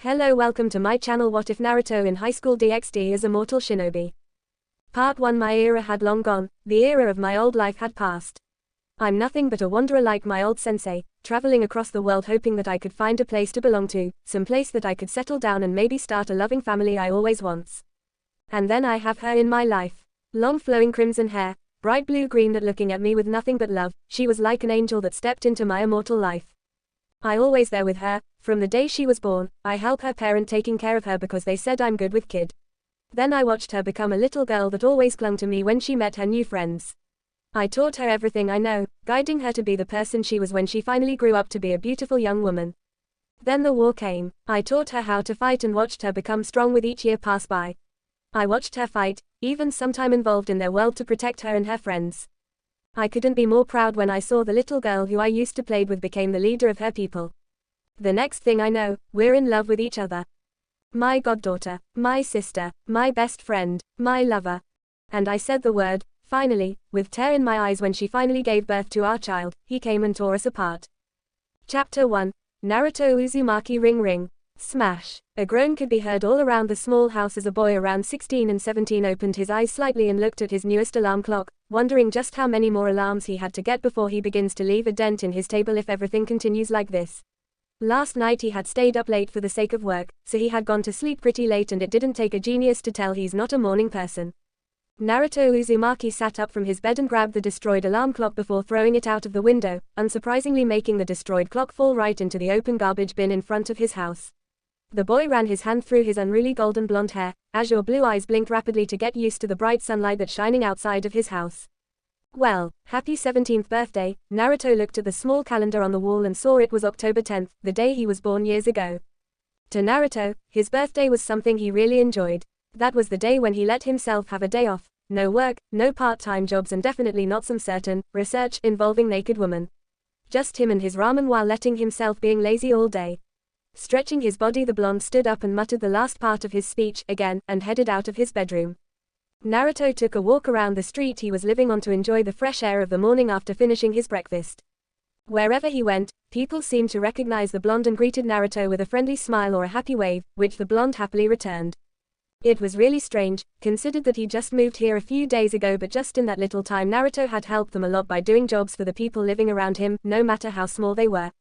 Hello, welcome to my channel. What if Naruto in Highschool DXD is immortal shinobi? Part 1. My era had long gone, the era of my old life had passed. I'm nothing but a wanderer like my old sensei, traveling across the world hoping that I could find a place to belong to, some place that I could settle down and maybe start a loving family I always wants. And then I have her in my life. Long flowing crimson hair, bright blue-green that looking at me with nothing but love, she was like an angel that stepped into my immortal life. I always there with her, from the day she was born. I help her parent taking care of her because they said I'm good with kid. Then I watched her become a little girl that always clung to me when she met her new friends. I taught her everything I know, guiding her to be the person she was when she finally grew up to be a beautiful young woman. Then the war came. I taught her how to fight and watched her become strong with each year pass by. I watched her fight, even sometime involved in their world to protect her and her friends. I couldn't be more proud when I saw the little girl who I used to play with became the leader of her people. The next thing I know, we're in love with each other. My goddaughter, my sister, my best friend, my lover. And I said the word, finally, with tear in my eyes when she finally gave birth to our child. He came and tore us apart. Chapter 1. Naruto Uzumaki Ring Ring. Smash. A groan could be heard all around the small house as a boy around 16 and 17 opened his eyes slightly and looked at his newest alarm clock, wondering just how many more alarms he had to get before he begins to leave a dent in his table if everything continues like this. Last night he had stayed up late for the sake of work, so he had gone to sleep pretty late and it didn't take a genius to tell he's not a morning person. Naruto Uzumaki sat up from his bed and grabbed the destroyed alarm clock before throwing it out of the window, unsurprisingly making the destroyed clock fall right into the open garbage bin in front of his house. The boy ran his hand through his unruly golden blonde hair, azure blue eyes blinked rapidly to get used to the bright sunlight that's shining outside of his house. Well, happy 17th birthday. Naruto looked at the small calendar on the wall and saw it was October 10th, the day he was born years ago. To Naruto, his birthday was something he really enjoyed. That was the day when he let himself have a day off, no work, no part-time jobs and definitely not some certain research involving naked women. Just him and his ramen while letting himself being lazy all day. Stretching his body, the blonde stood up and muttered the last part of his speech again and headed out of his bedroom. Naruto took a walk around the street he was living on to enjoy the fresh air of the morning after finishing his breakfast. Wherever he went, people seemed to recognize the blonde and greeted Naruto with a friendly smile or a happy wave, which the blonde happily returned. It was really strange, considered that he just moved here a few days ago, but just in that little time Naruto had helped them a lot by doing jobs for the people living around him, no matter how small they were.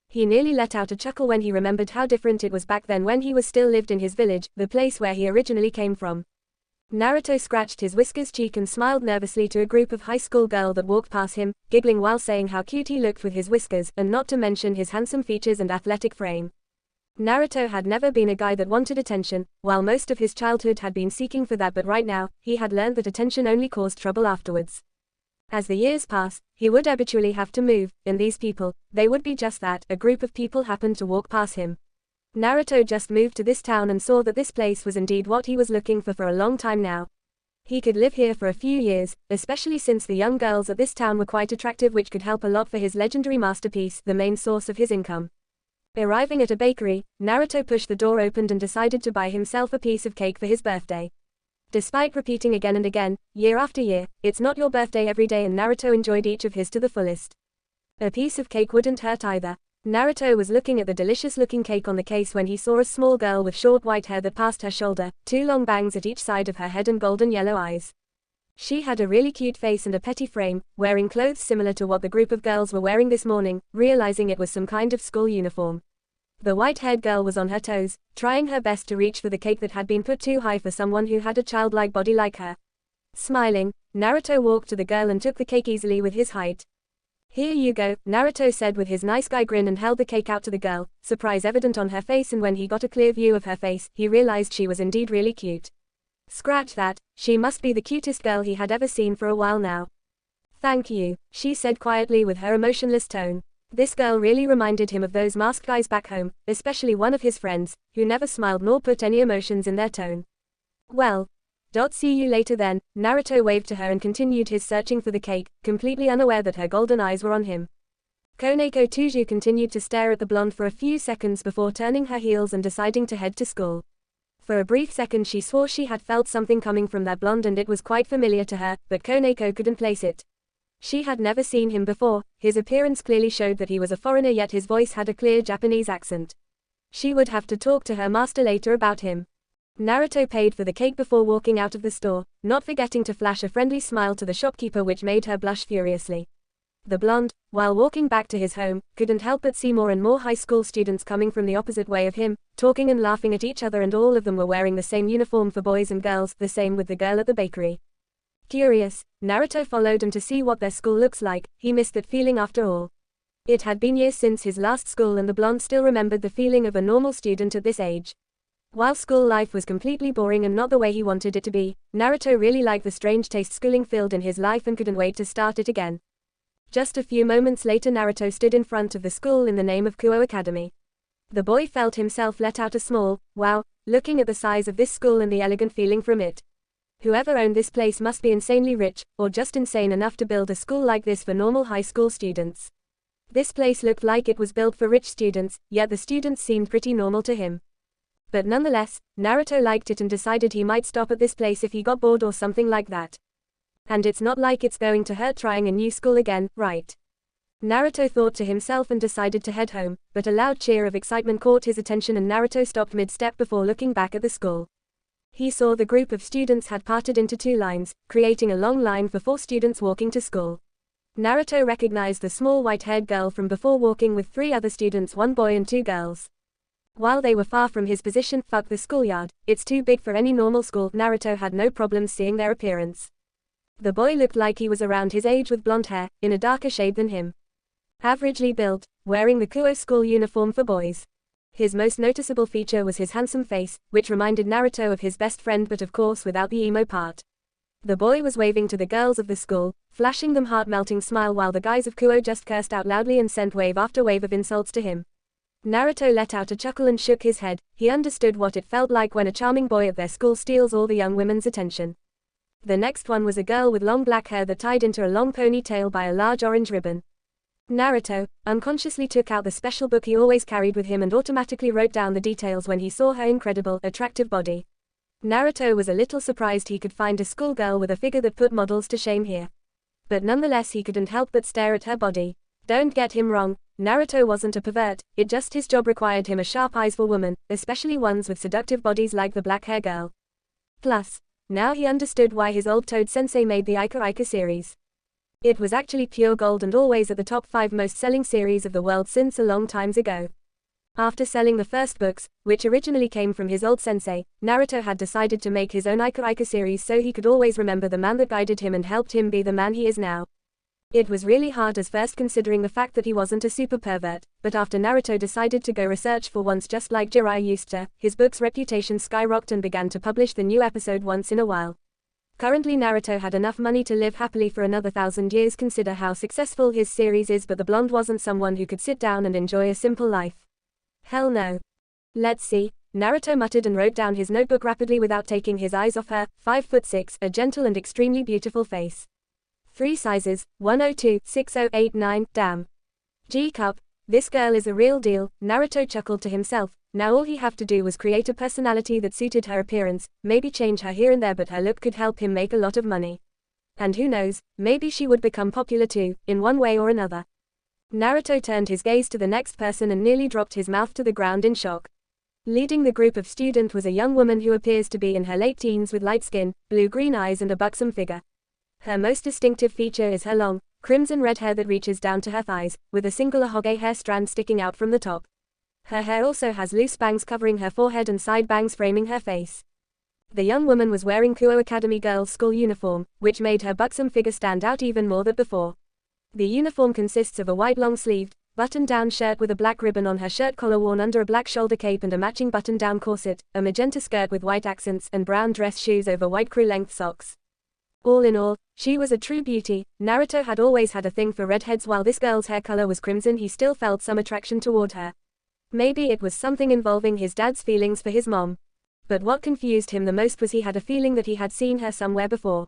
He nearly let out a chuckle when he remembered how different it was back then when he was still lived in his village, the place where he originally came from. Naruto scratched his whiskers cheek and smiled nervously to a group of high school girls that walked past him, giggling while saying how cute he looked with his whiskers, and not to mention his handsome features and athletic frame. Naruto had never been a guy that wanted attention, while most of his childhood had been seeking for that, but right now, he had learned that attention only caused trouble afterwards. As the years passed, he would habitually have to move, and these people, they would be just that, a group of people happened to walk past him. Naruto just moved to this town and saw that this place was indeed what he was looking for a long time now. He could live here for a few years, especially since the young girls at this town were quite attractive, which could help a lot for his legendary masterpiece, the main source of his income. Arriving at a bakery, Naruto pushed the door open and decided to buy himself a piece of cake for his birthday. Despite repeating again and again, year after year, it's not your birthday every day, and Naruto enjoyed each of his to the fullest. A piece of cake wouldn't hurt either. Naruto was looking at the delicious-looking cake on the case when he saw a small girl with short white hair that passed her shoulder, two long bangs at each side of her head and golden yellow eyes. She had a really cute face and a petty frame, wearing clothes similar to what the group of girls were wearing this morning, realizing it was some kind of school uniform. The white-haired girl was on her toes, trying her best to reach for the cake that had been put too high for someone who had a childlike body like her. Smiling, Naruto walked to the girl and took the cake easily with his height. "Here you go," Naruto said with his nice guy grin and held the cake out to the girl, surprise evident on her face, and when he got a clear view of her face, he realized she was indeed really cute. Scratch that, she must be the cutest girl he had ever seen for a while now. "Thank you," she said quietly with her emotionless tone. This girl really reminded him of those masked guys back home, especially one of his friends, who never smiled nor put any emotions in their tone. "Well, see you later then." Naruto waved to her and continued his searching for the cake, completely unaware that her golden eyes were on him. Koneko Tuju continued to stare at the blonde for a few seconds before turning her heels and deciding to head to school. For a brief second she swore she had felt something coming from that blonde and it was quite familiar to her, but Koneko couldn't place it. She had never seen him before. His appearance clearly showed that he was a foreigner, yet his voice had a clear Japanese accent. She would have to talk to her master later about him. Naruto paid for the cake before walking out of the store, not forgetting to flash a friendly smile to the shopkeeper, which made her blush furiously. The blonde, while walking back to his home, couldn't help but see more and more high school students coming from the opposite way of him, talking and laughing at each other, and all of them were wearing the same uniform for boys and girls, the same with the girl at the bakery. Curious, Naruto followed them to see what their school looks like. He missed that feeling after all. It had been years since his last school, and the blonde still remembered the feeling of a normal student at this age. While school life was completely boring and not the way he wanted it to be, Naruto really liked the strange taste schooling filled in his life and couldn't wait to start it again. Just a few moments later, Naruto stood in front of the school in the name of Kuo Academy. The boy felt himself let out a small, wow, looking at the size of this school and the elegant feeling from it. Whoever owned this place must be insanely rich, or just insane enough to build a school like this for normal high school students. This place looked like it was built for rich students, yet the students seemed pretty normal to him. But nonetheless, Naruto liked it and decided he might stop at this place if he got bored or something like that. And it's not like it's going to hurt trying a new school again, right? Naruto thought to himself and decided to head home, but a loud cheer of excitement caught his attention and Naruto stopped mid-step before looking back at the school. He saw the group of students had parted into two lines, creating a long line for 4 students walking to school. Naruto recognized the small white-haired girl from before, walking with 3 other students, 1 boy and 2 girls. While they were far from his position, fuck the schoolyard, it's too big for any normal school, Naruto had no problem seeing their appearance. The boy looked like he was around his age with blonde hair, in a darker shade than him. Averagely built, wearing the Kuo school uniform for boys. His most noticeable feature was his handsome face, which reminded Naruto of his best friend, but of course without the emo part. The boy was waving to the girls of the school, flashing them heart-melting smile, while the guys of Kuo just cursed out loudly and sent wave after wave of insults to him. Naruto let out a chuckle and shook his head. He understood what it felt like when a charming boy at their school steals all the young women's attention. The next one was a girl with long black hair that tied into a long ponytail by a large orange ribbon. Naruto unconsciously took out the special book he always carried with him and automatically wrote down the details when he saw her incredible, attractive body. Naruto was a little surprised he could find a schoolgirl with a figure that put models to shame here. But nonetheless he couldn't help but stare at her body. Don't get him wrong, Naruto wasn't a pervert, it just his job required him a sharp eyes for women, especially ones with seductive bodies like the black hair girl. Plus, now he understood why his old Toad sensei made the Ica Ica series. It was actually pure gold and always at the top 5 most selling series of the world since a long times ago. After selling the first books, which originally came from his old sensei, Naruto had decided to make his own Ica Ica series so he could always remember the man that guided him and helped him be the man he is now. It was really hard at first, considering the fact that he wasn't a super pervert, but after Naruto decided to go research for once just like Jiraiya used to, his book's reputation skyrocketed and began to publish the new episode once in a while. Currently Naruto had enough money to live happily for another 1,000 years. Consider how successful his series is, but the blonde wasn't someone who could sit down and enjoy a simple life. Hell no. Let's see, Naruto muttered and wrote down his notebook rapidly without taking his eyes off her, 5'6", a gentle and extremely beautiful face. 3 sizes, 102, 6089, damn. G-cup, this girl is a real deal, Naruto chuckled to himself. Now all he had to do was create a personality that suited her appearance, maybe change her here and there, but her look could help him make a lot of money. And who knows, maybe she would become popular too, in one way or another. Naruto turned his gaze to the next person and nearly dropped his mouth to the ground in shock. Leading the group of students was a young woman who appears to be in her late teens with light skin, blue-green eyes and a buxom figure. Her most distinctive feature is her long, crimson-red hair that reaches down to her thighs, with a singular Hokage hair strand sticking out from the top. Her hair also has loose bangs covering her forehead and side bangs framing her face. The young woman was wearing Kuo Academy girls' school uniform, which made her buxom figure stand out even more than before. The uniform consists of a white long-sleeved, button-down shirt with a black ribbon on her shirt collar worn under a black shoulder cape and a matching button-down corset, a magenta skirt with white accents and brown dress shoes over white crew-length socks. All in all, she was a true beauty. Naruto had always had a thing for redheads. While this girl's hair color was crimson, he still felt some attraction toward her. Maybe it was something involving his dad's feelings for his mom. But what confused him the most was he had a feeling that he had seen her somewhere before.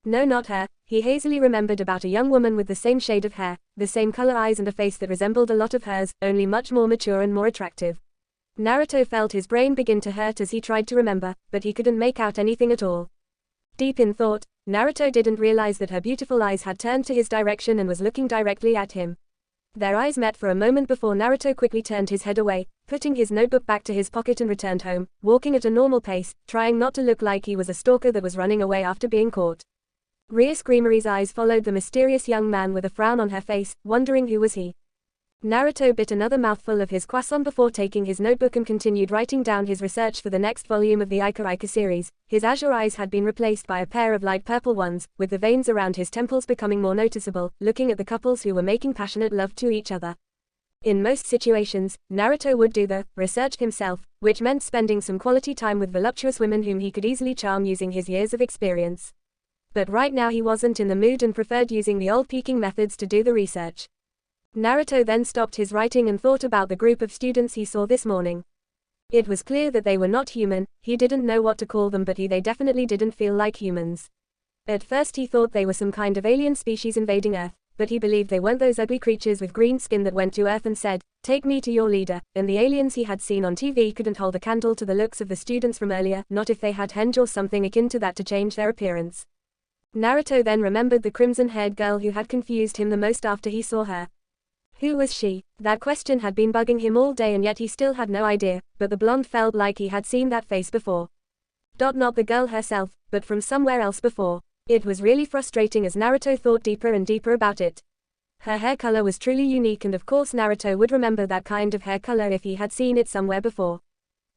No, not her. He hazily remembered about a young woman with the same shade of hair, the same color eyes and a face that resembled a lot of hers, only much more mature and more attractive. Naruto felt his brain begin to hurt as he tried to remember, but he couldn't make out anything at all. Deep in thought, Naruto didn't realize that her beautiful eyes had turned to his direction and was looking directly at him. Their eyes met for a moment before Naruto quickly turned his head away, putting his notebook back to his pocket and returned home, walking at a normal pace, trying not to look like he was a stalker that was running away after being caught. Rais Grimory's eyes followed the mysterious young man with a frown on her face, wondering who was he. Naruto bit another mouthful of his croissant before taking his notebook and continued writing down his research for the next volume of the Ica series. His azure eyes had been replaced by a pair of light purple ones, with the veins around his temples becoming more noticeable, looking at the couples who were making passionate love to each other. In most situations, Naruto would do the research himself, which meant spending some quality time with voluptuous women whom he could easily charm using his years of experience. But right now he wasn't in the mood and preferred using the old peeking methods to do the research. Naruto then stopped his writing and thought about the group of students he saw this morning. It was clear that they were not human. He didn't know what to call them, but they definitely didn't feel like humans. At first he thought they were some kind of alien species invading Earth, but he believed they weren't those ugly creatures with green skin that went to Earth and said, "Take me to your leader," and the aliens he had seen on TV couldn't hold a candle to the looks of the students from earlier, not if they had henge or something akin to that to change their appearance. Naruto then remembered the crimson-haired girl who had confused him the most after he saw her. Who was she? That question had been bugging him all day and yet he still had no idea, but the blonde felt like he had seen that face before. Not the girl herself, but from somewhere else before. It was really frustrating as Naruto thought deeper and deeper about it. Her hair color was truly unique, and of course Naruto would remember that kind of hair color if he had seen it somewhere before.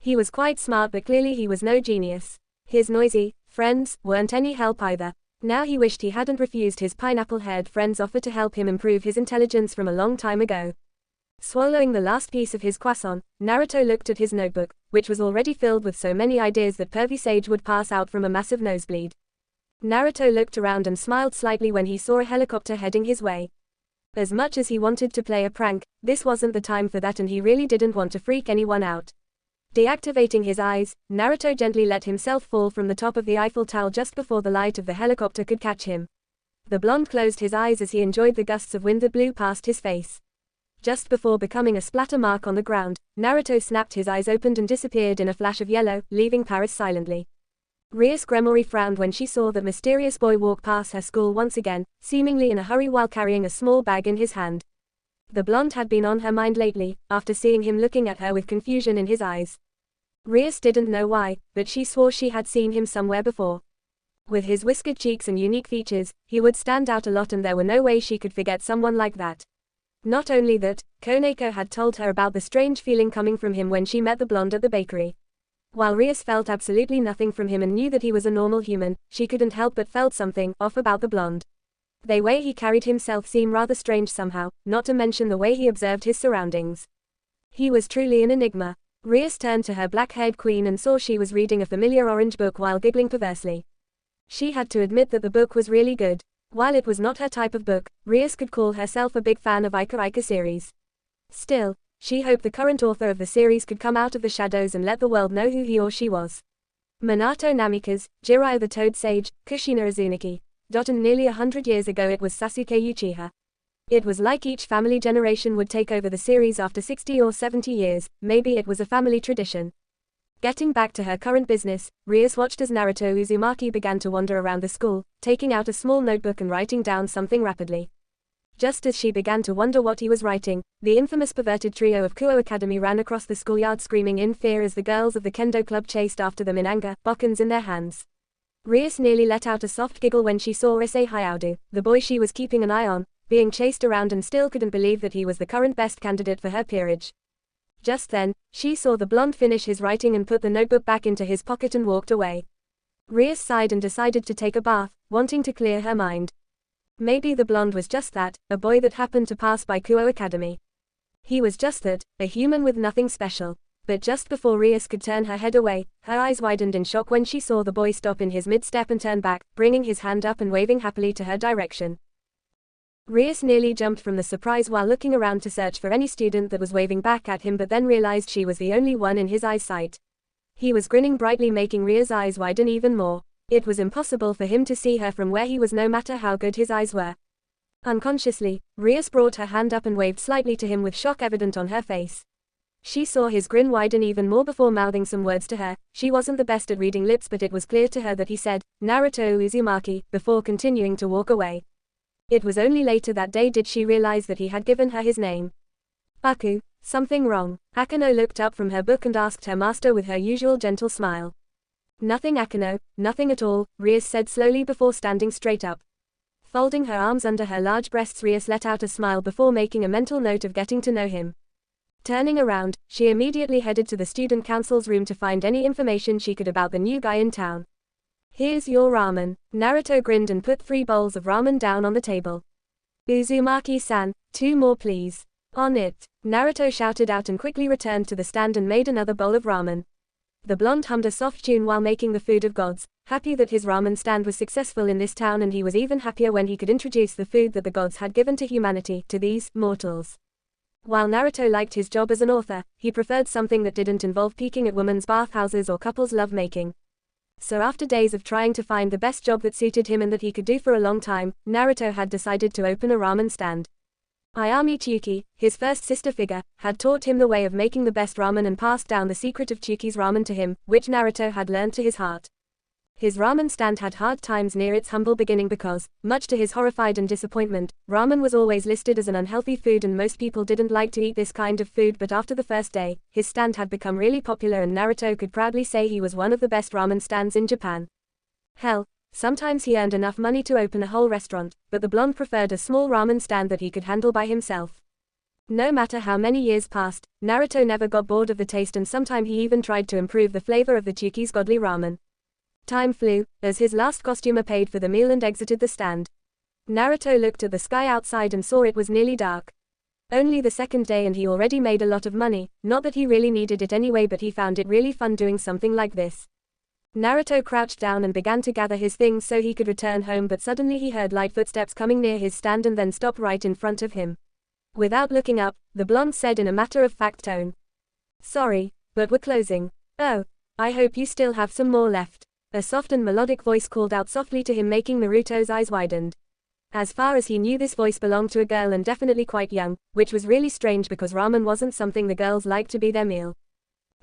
He was quite smart, but clearly he was no genius. His noisy friends weren't any help either. Now he wished he hadn't refused his pineapple-haired friend's offer to help him improve his intelligence from a long time ago. Swallowing the last piece of his croissant, Naruto looked at his notebook, which was already filled with so many ideas that Pervy Sage would pass out from a massive nosebleed. Naruto looked around and smiled slightly when he saw a helicopter heading his way. As much as he wanted to play a prank, this wasn't the time for that, and he really didn't want to freak anyone out. Deactivating his eyes, Naruto gently let himself fall from the top of the Eiffel Tower just before the light of the helicopter could catch him. The blonde closed his eyes as he enjoyed the gusts of wind that blew past his face. Just before becoming a splatter mark on the ground, Naruto snapped his eyes open and disappeared in a flash of yellow, leaving Paris silently. Rais Grimory frowned when she saw that mysterious boy walk past her school once again, seemingly in a hurry while carrying a small bag in his hand. The blonde had been on her mind lately, after seeing him looking at her with confusion in his eyes. Rais didn't know why, but she swore she had seen him somewhere before. With his whiskered cheeks and unique features, he would stand out a lot, and there were no way she could forget someone like that. Not only that, Koneko had told her about the strange feeling coming from him when she met the blonde at the bakery. While Rais felt absolutely nothing from him and knew that he was a normal human, she couldn't help but felt something off about the blonde. The way he carried himself seemed rather strange somehow, not to mention the way he observed his surroundings. He was truly an enigma. Rais turned to her black-haired queen and saw she was reading a familiar orange book while giggling perversely. She had to admit that the book was really good. While it was not her type of book, Rais could call herself a big fan of Ica series. Still, she hoped the current author of the series could come out of the shadows and let the world know who he or she was. Minato Namikaze, Jiraiya the Toad Sage, Kushina Izuniki. And nearly 100 years ago it was Sasuke Uchiha. It was like each family generation would take over the series after 60 or 70 years, maybe it was a family tradition. Getting back to her current business, Rais watched as Naruto Uzumaki began to wander around the school, taking out a small notebook and writing down something rapidly. Just as she began to wonder what he was writing, the infamous perverted trio of Kuo Academy ran across the schoolyard screaming in fear as the girls of the kendo club chased after them in anger, bokkens in their hands. Rais nearly let out a soft giggle when she saw Issei Hayaudu, the boy she was keeping an eye on, being chased around, and still couldn't believe that he was the current best candidate for her peerage. Just then, she saw the blonde finish his writing and put the notebook back into his pocket and walked away. Rais sighed and decided to take a bath, wanting to clear her mind. Maybe the blonde was just that, a boy that happened to pass by Kuo Academy. He was just that, a human with nothing special. But just before Rais could turn her head away, her eyes widened in shock when she saw the boy stop in his mid-step and turn back, bringing his hand up and waving happily to her direction. Rais nearly jumped from the surprise while looking around to search for any student that was waving back at him, but then realized she was the only one in his eyesight. He was grinning brightly, making Ria's eyes widen even more. It was impossible for him to see her from where he was, no matter how good his eyes were. Unconsciously, Rais brought her hand up and waved slightly to him with shock evident on her face. She saw his grin widen even more before mouthing some words to her. She wasn't the best at reading lips, but it was clear to her that he said, "Naruto Uzumaki," before continuing to walk away. It was only later that day did she realize that he had given her his name. Baku, something wrong? Akano looked up from her book and asked her master with her usual gentle smile. Nothing, Akano, nothing at all, Rias said slowly before standing straight up. Folding her arms under her large breasts, Rias let out a smile before making a mental note of getting to know him. Turning around, she immediately headed to the student council's room to find any information she could about the new guy in town. Here's your ramen. Naruto grinned and put 3 bowls of ramen down on the table. Uzumaki-san, 2 more please. On it. Naruto shouted out and quickly returned to the stand and made another bowl of ramen. The blonde hummed a soft tune while making the food of gods, happy that his ramen stand was successful in this town, and he was even happier when he could introduce the food that the gods had given to humanity, to these mortals. While Naruto liked his job as an author, he preferred something that didn't involve peeking at women's bathhouses or couples lovemaking. So after days of trying to find the best job that suited him and that he could do for a long time, Naruto had decided to open a ramen stand. Ayami Chiyuki, his first sister figure, had taught him the way of making the best ramen and passed down the secret of Chiyuki's ramen to him, which Naruto had learned to his heart. His ramen stand had hard times near its humble beginning because, much to his horrified and disappointment, ramen was always listed as an unhealthy food and most people didn't like to eat this kind of food. But after the first day, his stand had become really popular and Naruto could proudly say he was one of the best ramen stands in Japan. Hell, sometimes he earned enough money to open a whole restaurant, but the blonde preferred a small ramen stand that he could handle by himself. No matter how many years passed, Naruto never got bored of the taste, and sometime he even tried to improve the flavor of the Chiyuki's godly ramen. Time flew, as his last customer paid for the meal and exited the stand. Naruto looked at the sky outside and saw it was nearly dark. Only the second day and he already made a lot of money, not that he really needed it anyway, but he found it really fun doing something like this. Naruto crouched down and began to gather his things so he could return home, but suddenly he heard light footsteps coming near his stand and then stopped right in front of him. Without looking up, the blonde said in a matter-of-fact tone. Sorry, but we're closing. Oh, I hope you still have some more left. A soft and melodic voice called out softly to him, making Naruto's eyes widened. As far as he knew, this voice belonged to a girl and definitely quite young, which was really strange because ramen wasn't something the girls liked to be their meal.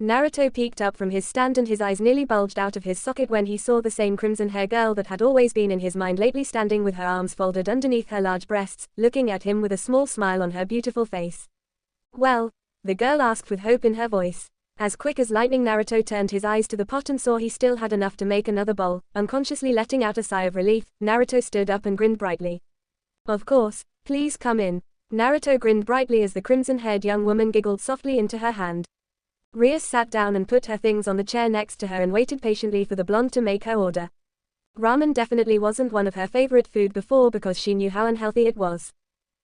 Naruto peeked up from his stand and his eyes nearly bulged out of his socket when he saw the same crimson-hair girl that had always been in his mind lately, standing with her arms folded underneath her large breasts, looking at him with a small smile on her beautiful face. Well? The girl asked with hope in her voice. As quick as lightning, Naruto turned his eyes to the pot and saw he still had enough to make another bowl. Unconsciously letting out a sigh of relief, Naruto stood up and grinned brightly. Of course, please come in. Naruto grinned brightly as the crimson-haired young woman giggled softly into her hand. Rias sat down and put her things on the chair next to her and waited patiently for the blonde to make her order. Ramen definitely wasn't one of her favorite food before because she knew how unhealthy it was.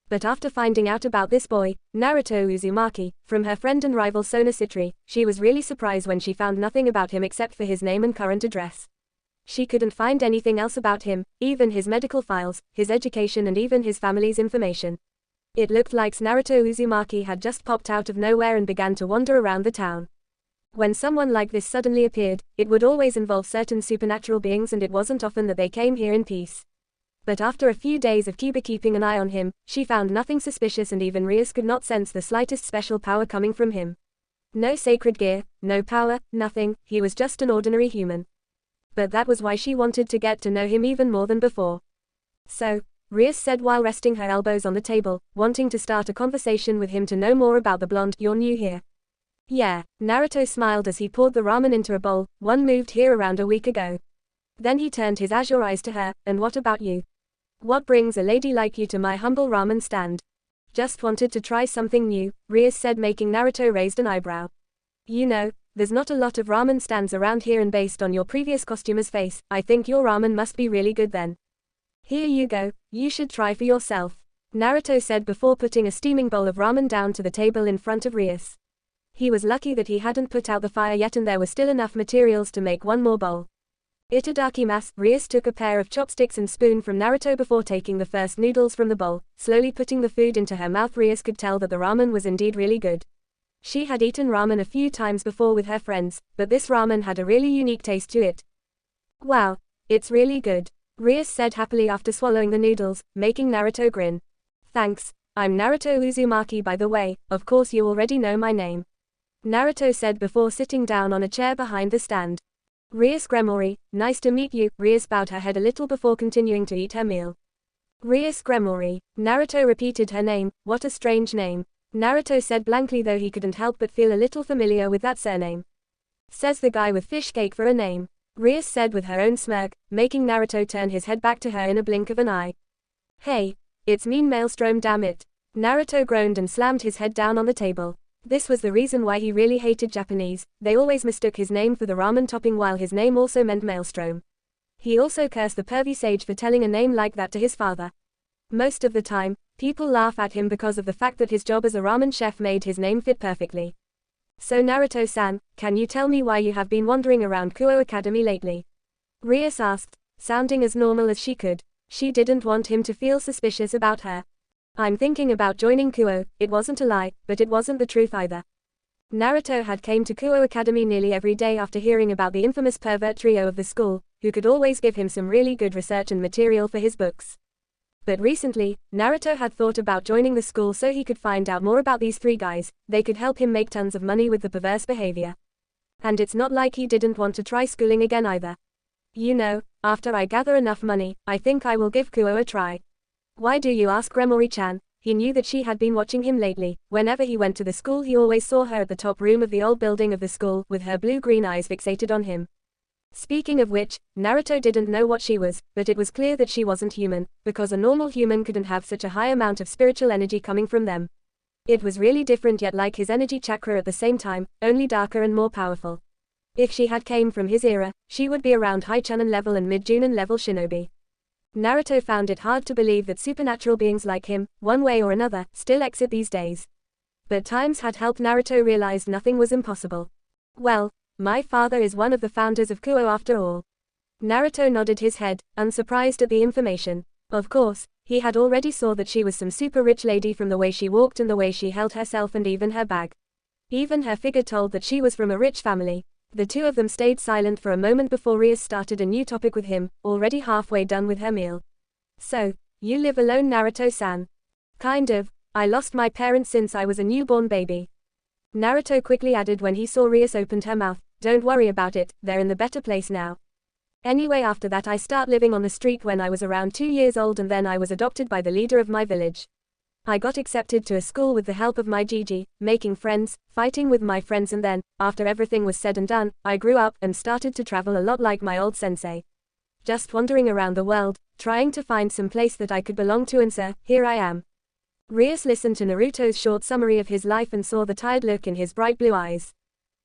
But after finding out about this boy, Naruto Uzumaki, from her friend and rival Sona Citri, she was really surprised when she found nothing about him except for his name and current address. She couldn't find anything else about him, even his medical files, his education and even his family's information. It looked like Naruto Uzumaki had just popped out of nowhere and began to wander around the town. When someone like this suddenly appeared, it would always involve certain supernatural beings, and it wasn't often that they came here in peace. But after a few days of keeping an eye on him, she found nothing suspicious, and even Rias could not sense the slightest special power coming from him. No sacred gear, no power, nothing, he was just an ordinary human. But that was why she wanted to get to know him even more than before. So, Rias said while resting her elbows on the table, wanting to start a conversation with him to know more about the blonde, you're new here? Yeah, Naruto smiled as he poured the ramen into a bowl. One moved here around a week ago. Then he turned his azure eyes to her, and what about you? What brings a lady like you to my humble ramen stand? Just wanted to try something new, Rias said, making Naruto raised an eyebrow. You know, there's not a lot of ramen stands around here, and based on your previous customer's face, I think your ramen must be really good then. Here you go, you should try for yourself, Naruto said before putting a steaming bowl of ramen down to the table in front of Rias. He was lucky that he hadn't put out the fire yet and there were still enough materials to make one more bowl. Itadakimasu. Rias took a pair of chopsticks and spoon from Naruto before taking the first noodles from the bowl, slowly putting the food into her mouth. Rias could tell that the ramen was indeed really good. She had eaten ramen a few times before with her friends, but this ramen had a really unique taste to it. Wow, it's really good, Rias said happily after swallowing the noodles, making Naruto grin. Thanks, I'm Naruto Uzumaki by the way, of course you already know my name, Naruto said before sitting down on a chair behind the stand. Rias Gremory, nice to meet you. Rias bowed her head a little before continuing to eat her meal. Rais Gremory. Naruto repeated her name. What a strange name. Naruto said blankly, though he couldn't help but feel a little familiar with that surname. Says the guy with fish cake for a name. Rais said with her own smirk, making Naruto turn his head back to her in a blink of an eye. Hey, it's mean Maelstrom, damn it. Naruto groaned and slammed his head down on the table. This was the reason why he really hated Japanese. They always mistook his name for the ramen topping while his name also meant Maelstrom. He also cursed the pervy sage for telling a name like that to his father. Most of the time, people laugh at him because of the fact that his job as a ramen chef made his name fit perfectly. So Naruto-san, can you tell me why you have been wandering around Kuo Academy lately? Rais asked, sounding as normal as she could. She didn't want him to feel suspicious about her. I'm thinking about joining Kuo. It wasn't a lie, but it wasn't the truth either. Naruto had came to Kuo Academy nearly every day after hearing about the infamous pervert trio of the school, who could always give him some really good research and material for his books. But recently, Naruto had thought about joining the school so he could find out more about these three guys. They could help him make tons of money with the perverse behavior. And it's not like he didn't want to try schooling again either. You know, after I gather enough money, I think I will give Kuo a try. Why do you ask Gremory-chan? He knew that she had been watching him lately. Whenever he went to the school, he always saw her at the top room of the old building of the school, with her blue-green eyes fixated on him. Speaking of which, Naruto didn't know what she was, but it was clear that she wasn't human, because a normal human couldn't have such a high amount of spiritual energy coming from them. It was really different, yet like his energy chakra at the same time, only darker and more powerful. If she had came from his era, she would be around high Chunin level and mid-Junin level shinobi. Naruto found it hard to believe that supernatural beings like him, one way or another, still exist these days. But times had helped Naruto realize nothing was impossible. Well, my father is one of the founders of Kuo after all. Naruto nodded his head, unsurprised at the information. Of course, he had already saw that she was some super rich lady from the way she walked and the way she held herself and even her bag. Even her figure told that she was from a rich family. The two of them stayed silent for a moment before Rais started a new topic with him, already halfway done with her meal. So, you live alone, Naruto-san? Kind of. I lost my parents since I was a newborn baby. Naruto quickly added when he saw Rais opened her mouth, don't worry about it, they're in the better place now. Anyway, after that I start living on the street when I was around 2 years old, and then I was adopted by the leader of my village. I got accepted to a school with the help of my Gigi, making friends, fighting with my friends, and then, after everything was said and done, I grew up and started to travel a lot like my old sensei. Just wandering around the world, trying to find some place that I could belong to, and so, here I am. Rais listened to Naruto's short summary of his life and saw the tired look in his bright blue eyes.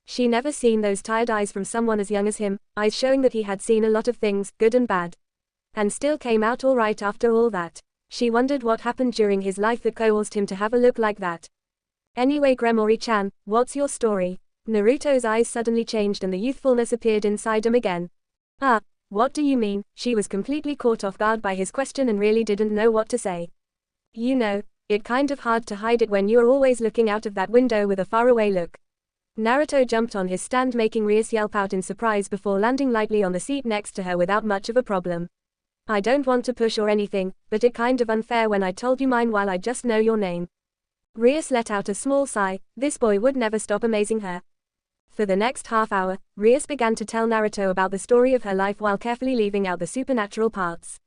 She never seen those tired eyes from someone as young as him, eyes showing that he had seen a lot of things, good and bad. And still came out all right after all that. She wondered what happened during his life that caused him to have a look like that. Anyway, Gremory-chan, what's your story? Naruto's eyes suddenly changed and the youthfulness appeared inside him again. Ah, what do you mean? She was completely caught off guard by his question and really didn't know what to say. You know, it's kind of hard to hide it when you're always looking out of that window with a faraway look. Naruto jumped on his stand, making Rais yelp out in surprise before landing lightly on the seat next to her without much of a problem. I don't want to push or anything, but it's kind of unfair when I told you mine while I just know your name. Rais let out a small sigh. This boy would never stop amazing her. For the next half hour, Rais began to tell Naruto about the story of her life while carefully leaving out the supernatural parts.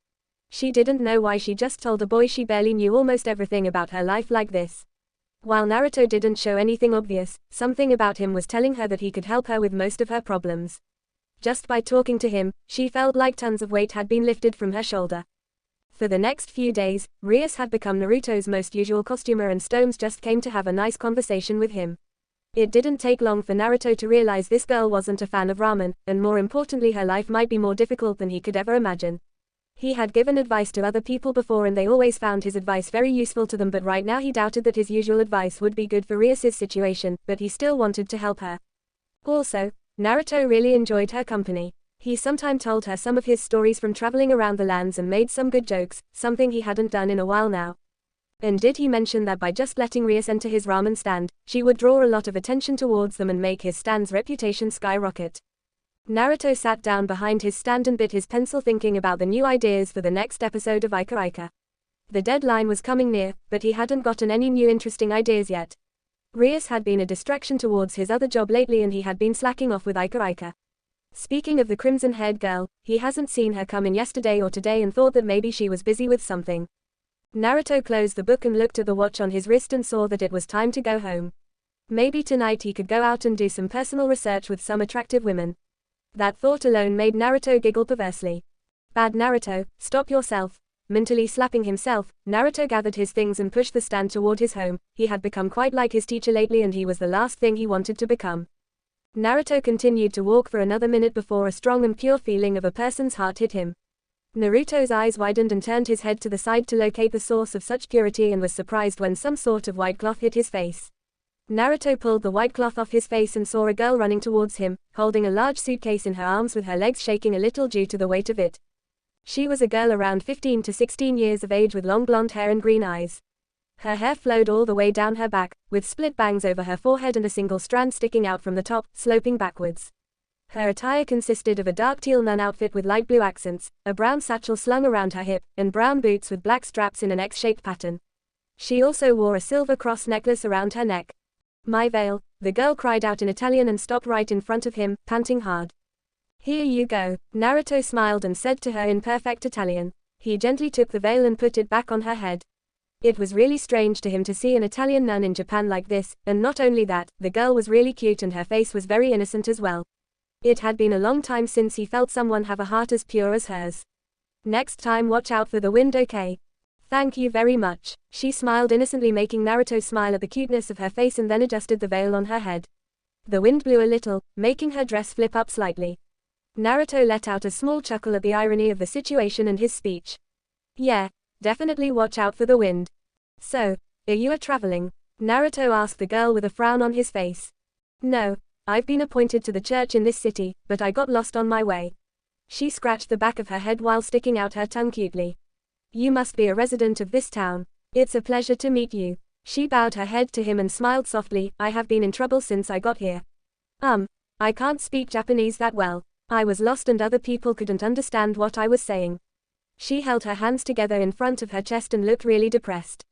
She didn't know why she just told a boy she barely knew almost everything about her life like this. While Naruto didn't show anything obvious, something about him was telling her that he could help her with most of her problems. Just by talking to him, she felt like tons of weight had been lifted from her shoulder. For the next few days, Rais had become Naruto's most usual costumer, and Stones just came to have a nice conversation with him. It didn't take long for Naruto to realize this girl wasn't a fan of ramen, and more importantly her life might be more difficult than he could ever imagine. He had given advice to other people before and they always found his advice very useful to them, but right now he doubted that his usual advice would be good for Rais's situation, but he still wanted to help her. Also, Naruto really enjoyed her company. He sometimes told her some of his stories from traveling around the lands and made some good jokes, something he hadn't done in a while now. And did he mention that by just letting Rais enter his ramen stand, she would draw a lot of attention towards them and make his stand's reputation skyrocket. Naruto sat down behind his stand and bit his pencil, thinking about the new ideas for the next episode of Ika Ika. The deadline was coming near, but he hadn't gotten any new interesting ideas yet. Rais had been a distraction towards his other job lately and he had been slacking off with Ika Ika. Speaking of the crimson-haired girl, he hasn't seen her come in yesterday or today and thought that maybe she was busy with something. Naruto closed the book and looked at the watch on his wrist and saw that it was time to go home. Maybe tonight he could go out and do some personal research with some attractive women. That thought alone made Naruto giggle perversely. Bad Naruto, stop yourself. Mentally slapping himself, Naruto gathered his things and pushed the stand toward his home. He had become quite like his teacher lately and he was the last thing he wanted to become. Naruto continued to walk for another minute before a strong and pure feeling of a person's heart hit him. Naruto's eyes widened and turned his head to the side to locate the source of such purity and was surprised when some sort of white cloth hit his face. Naruto pulled the white cloth off his face and saw a girl running towards him, holding a large suitcase in her arms with her legs shaking a little due to the weight of it. She was a girl around 15 to 16 years of age with long blonde hair and green eyes. Her hair flowed all the way down her back, with split bangs over her forehead and a single strand sticking out from the top, sloping backwards. Her attire consisted of a dark teal nun outfit with light blue accents, a brown satchel slung around her hip, and brown boots with black straps in an X-shaped pattern. She also wore a silver cross necklace around her neck. "My veil," the girl cried out in Italian and stopped right in front of him, panting hard. "Here you go," Naruto smiled and said to her in perfect Italian. He gently took the veil and put it back on her head. It was really strange to him to see an Italian nun in Japan like this, and not only that, the girl was really cute and her face was very innocent as well. It had been a long time since he felt someone have a heart as pure as hers. "Next time watch out for the wind, okay? Thank you very much." She smiled innocently, making Naruto smile at the cuteness of her face and then adjusted the veil on her head. The wind blew a little, making her dress flip up slightly. Naruto let out a small chuckle at the irony of the situation and his speech. "Yeah, definitely watch out for the wind. So, are you traveling?" Naruto asked the girl with a frown on his face. "No, I've been appointed to the church in this city, but I got lost on my way." She scratched the back of her head while sticking out her tongue cutely. "You must be a resident of this town. It's a pleasure to meet you." She bowed her head to him and smiled softly. "I have been in trouble since I got here. I can't speak Japanese that well. I was lost and other people couldn't understand what I was saying." She held her hands together in front of her chest and looked really depressed.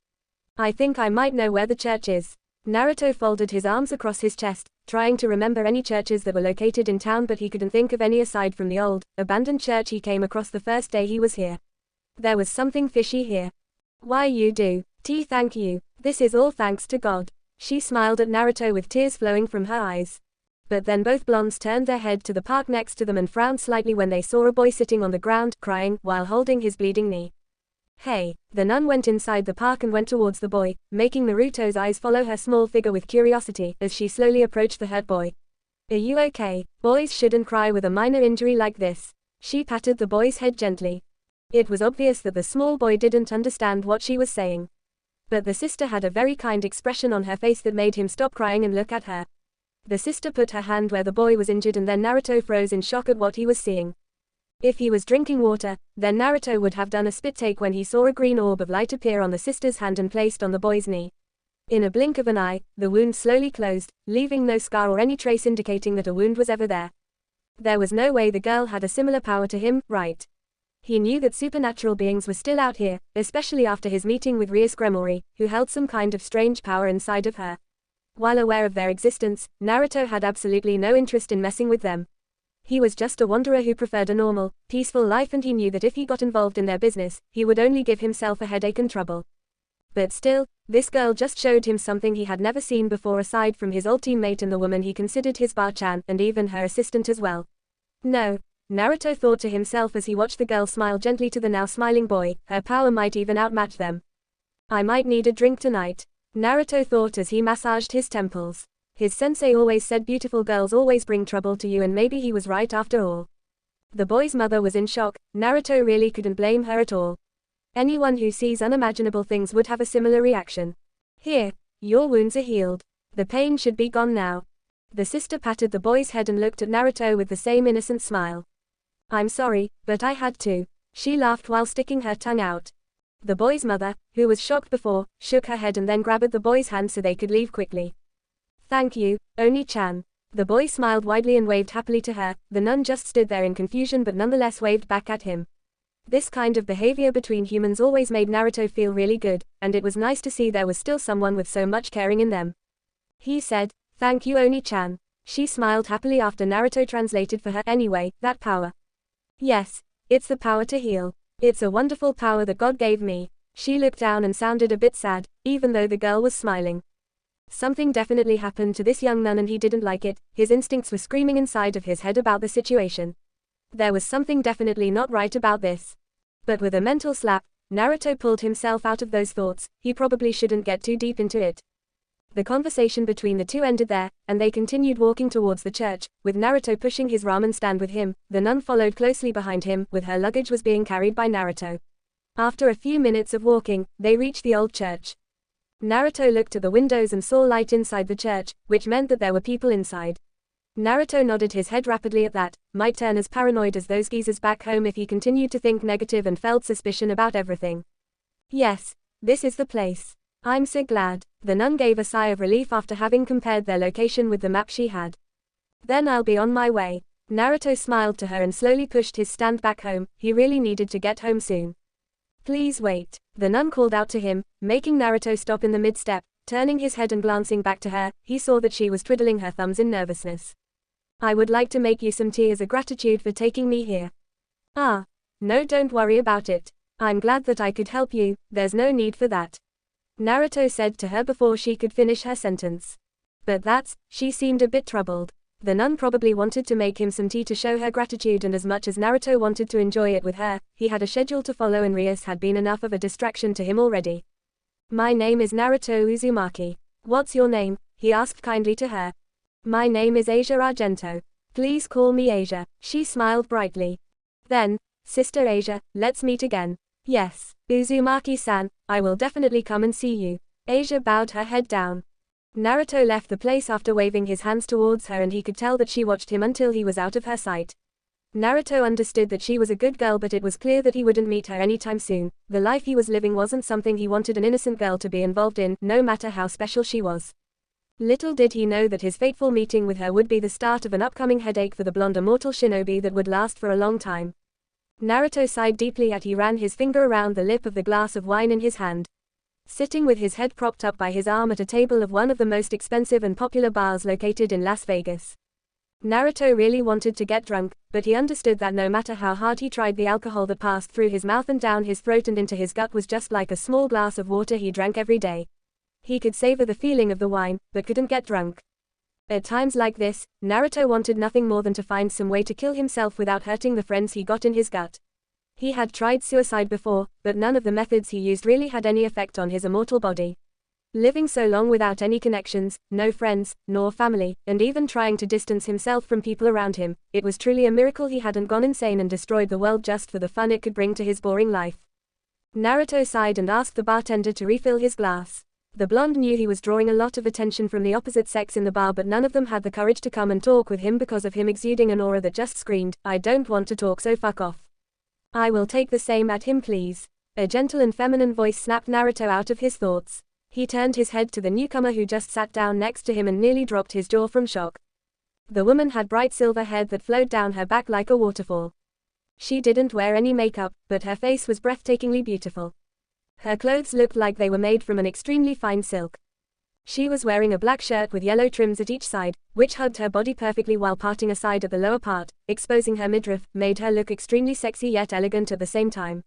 "I think I might know where the church is." Naruto folded his arms across his chest, trying to remember any churches that were located in town, but he couldn't think of any aside from the old, abandoned church he came across the first day he was here. There was something fishy here. "Why you do, thank you. This is all thanks to God." She smiled at Naruto with tears flowing from her eyes. But then both blondes turned their head to the park next to them and frowned slightly when they saw a boy sitting on the ground, crying, while holding his bleeding knee. "Hey." The nun went inside the park and went towards the boy, making Naruto's eyes follow her small figure with curiosity as she slowly approached the hurt boy. "Are you okay? Boys shouldn't cry with a minor injury like this." She patted the boy's head gently. It was obvious that the small boy didn't understand what she was saying. But the sister had a very kind expression on her face that made him stop crying and look at her. The sister put her hand where the boy was injured and then Naruto froze in shock at what he was seeing. If he was drinking water, then Naruto would have done a spit take when he saw a green orb of light appear on the sister's hand and placed on the boy's knee. In a blink of an eye, the wound slowly closed, leaving no scar or any trace indicating that a wound was ever there. There was no way the girl had a similar power to him, right? He knew that supernatural beings were still out here, especially after his meeting with Rais, who held some kind of strange power inside of her. While aware of their existence, Naruto had absolutely no interest in messing with them. He was just a wanderer who preferred a normal, peaceful life, and he knew that if he got involved in their business, he would only give himself a headache and trouble. But still, this girl just showed him something he had never seen before aside from his old teammate and the woman he considered his bar-chan, and even her assistant as well. No, Naruto thought to himself as he watched the girl smile gently to the now smiling boy, her power might even outmatch them. "I might need a drink tonight," Naruto thought as he massaged his temples. His sensei always said beautiful girls always bring trouble to you, and maybe he was right after all. The boy's mother was in shock. Naruto really couldn't blame her at all. Anyone who sees unimaginable things would have a similar reaction. "Here, your wounds are healed. The pain should be gone now." The sister patted the boy's head and looked at Naruto with the same innocent smile. "I'm sorry, but I had to." She laughed while sticking her tongue out. The boy's mother, who was shocked before, shook her head and then grabbed the boy's hand so they could leave quickly. "Thank you, Oni-chan." The boy smiled widely and waved happily to her. The nun just stood there in confusion but nonetheless waved back at him. This kind of behavior between humans always made Naruto feel really good, and it was nice to see there was still someone with so much caring in them. He said, "Thank you, Oni-chan." She smiled happily after Naruto translated for her. Anyway, that power. Yes, it's the power to heal. It's a wonderful power that God gave me. She looked down and sounded a bit sad, even though the girl was smiling. Something definitely happened to this young nun and he didn't like it. His instincts were screaming inside of his head about the situation. There was something definitely not right about this. But with a mental slap, Naruto pulled himself out of those thoughts. He probably shouldn't get too deep into it. The conversation between the two ended there, and they continued walking towards the church, with Naruto pushing his ramen stand with him. The nun followed closely behind him, with her luggage was being carried by Naruto. After a few minutes of walking, they reached the old church. Naruto looked at the windows and saw light inside the church, which meant that there were people inside. Naruto nodded his head rapidly at that, might turn as paranoid as those geezers back home if he continued to think negative and felt suspicion about everything. Yes, this is the place. I'm so glad. The nun gave a sigh of relief after having compared their location with the map she had. Then I'll be on my way. Naruto smiled to her and slowly pushed his stand back home. He really needed to get home soon. Please wait. The nun called out to him, making Naruto stop in the mid-step. Turning his head and glancing back to her, he saw that she was twiddling her thumbs in nervousness. I would like to make you some tea as a gratitude for taking me here. Ah. No, don't worry about it. I'm glad that I could help you. There's no need for that. Naruto said to her before she could finish her sentence. But she seemed a bit troubled. The nun probably wanted to make him some tea to show her gratitude, and as much as Naruto wanted to enjoy it with her, he had a schedule to follow and Rais had been enough of a distraction to him already. My name is Naruto Uzumaki. What's your name? He asked kindly to her. My name is Asia Argento. Please call me Asia. She smiled brightly. Then, Sister Asia, let's meet again. Yes, Uzumaki-san, I will definitely come and see you. Asia bowed her head down. Naruto left the place after waving his hands towards her, and he could tell that she watched him until he was out of her sight. Naruto understood that she was a good girl, but it was clear that he wouldn't meet her anytime soon. The life he was living wasn't something he wanted an innocent girl to be involved in, no matter how special she was. Little did he know that his fateful meeting with her would be the start of an upcoming headache for the blonde immortal shinobi that would last for a long time. Naruto sighed deeply as he ran his finger around the lip of the glass of wine in his hand. Sitting with his head propped up by his arm at a table of one of the most expensive and popular bars located in Las Vegas. Naruto really wanted to get drunk, but he understood that no matter how hard he tried, the alcohol that passed through his mouth and down his throat and into his gut was just like a small glass of water he drank every day. He could savor the feeling of the wine, but couldn't get drunk. At times like this, Naruto wanted nothing more than to find some way to kill himself without hurting the friends he got in his gut. He had tried suicide before, but none of the methods he used really had any effect on his immortal body. Living so long without any connections, no friends, nor family, and even trying to distance himself from people around him, it was truly a miracle he hadn't gone insane and destroyed the world just for the fun it could bring to his boring life. Naruto sighed and asked the bartender to refill his glass. The blonde knew he was drawing a lot of attention from the opposite sex in the bar, but none of them had the courage to come and talk with him because of him exuding an aura that just screamed, I don't want to talk, so fuck off. I will take the same at him, please. A gentle and feminine voice snapped Naruto out of his thoughts. He turned his head to the newcomer who just sat down next to him and nearly dropped his jaw from shock. The woman had bright silver hair that flowed down her back like a waterfall. She didn't wear any makeup, but her face was breathtakingly beautiful. Her clothes looked like they were made from an extremely fine silk. She was wearing a black shirt with yellow trims at each side, which hugged her body perfectly while parting aside at the lower part, exposing her midriff, made her look extremely sexy yet elegant at the same time.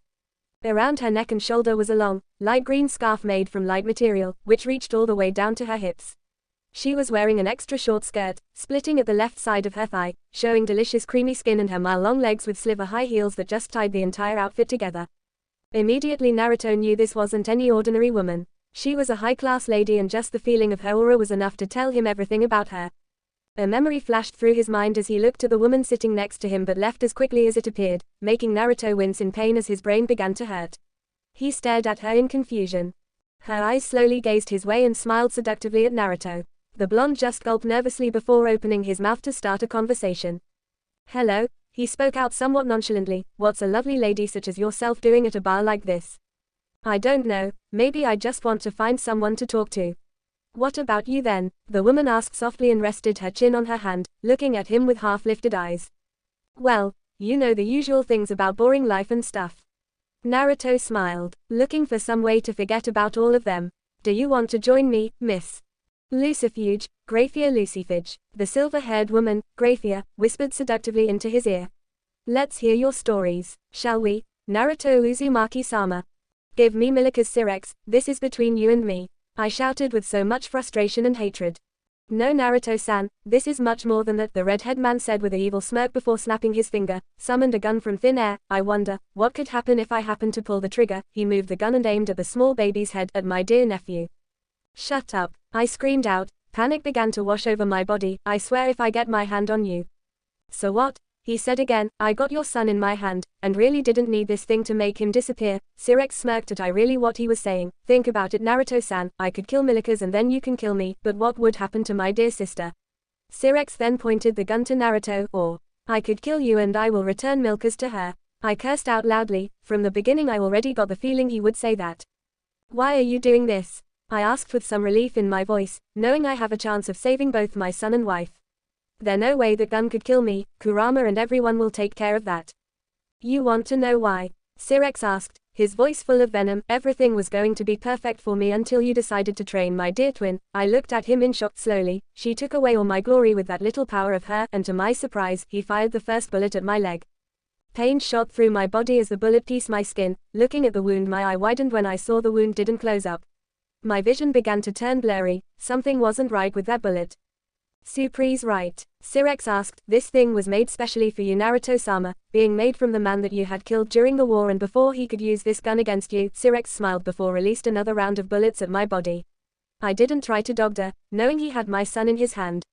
Around her neck and shoulder was a long, light green scarf made from light material, which reached all the way down to her hips. She was wearing an extra short skirt, splitting at the left side of her thigh, showing delicious creamy skin and her mile-long legs with sliver high heels that just tied the entire outfit together. Immediately Naruto knew this wasn't any ordinary woman. She was a high-class lady, and just the feeling of her aura was enough to tell him everything about her. A memory flashed through his mind as he looked at the woman sitting next to him, but left as quickly as it appeared, making Naruto wince in pain as his brain began to hurt. He stared at her in confusion. Her eyes slowly gazed his way and smiled seductively at Naruto. The blonde just gulped nervously before opening his mouth to start a conversation. Hello, he spoke out somewhat nonchalantly, what's a lovely lady such as yourself doing at a bar like this? I don't know, maybe I just want to find someone to talk to. What about you then? The woman asked softly and rested her chin on her hand, looking at him with half-lifted eyes. Well, you know the usual things about boring life and stuff. Naruto smiled, looking for some way to forget about all of them. Do you want to join me, Miss Lucifuge? Graphia Lucifage. The silver-haired woman, Graphia, whispered seductively into his ear. Let's hear your stories, shall we, Naruto Uzumaki-sama? Give me Milika's Sirex, this is between you and me, I shouted with so much frustration and hatred. No Naruto-san, this is much more than that, the red-haired man said with an evil smirk before snapping his finger, summoned a gun from thin air. I wonder, what could happen if I happened to pull the trigger? He moved the gun and aimed at the small baby's head, at my dear nephew. Shut up, I screamed out, panic began to wash over my body, I swear if I get my hand on you. So what? He said again, I got your son in my hand, and really didn't need this thing to make him disappear. Sirex smirked at I really what he was saying. Think about it Naruto-san, I could kill Milika's and then you can kill me, but what would happen to my dear sister? Sirex then pointed the gun to Naruto, or, I could kill you and I will return Milika's to her. I cursed out loudly, from the beginning I already got the feeling he would say that. Why are you doing this? I asked with some relief in my voice, knowing I have a chance of saving both my son and wife. There's no way that gun could kill me, Kurama and everyone will take care of that. You want to know why? Sirex asked, his voice full of venom. Everything was going to be perfect for me until you decided to train my dear twin. I looked at him in shock slowly. She took away all my glory with that little power of her, and to my surprise, he fired the first bullet at my leg. Pain shot through my body as the bullet pierced my skin. Looking at the wound, my eye widened when I saw the wound didn't close up. My vision began to turn blurry. Something wasn't right with that bullet. Surprise, right? Sirex asked. This thing was made specially for you Naruto-sama, being made from the man that you had killed during the war and before he could use this gun against you. Sirex smiled before released another round of bullets at my body. I didn't try to dodge, knowing he had my son in his hand.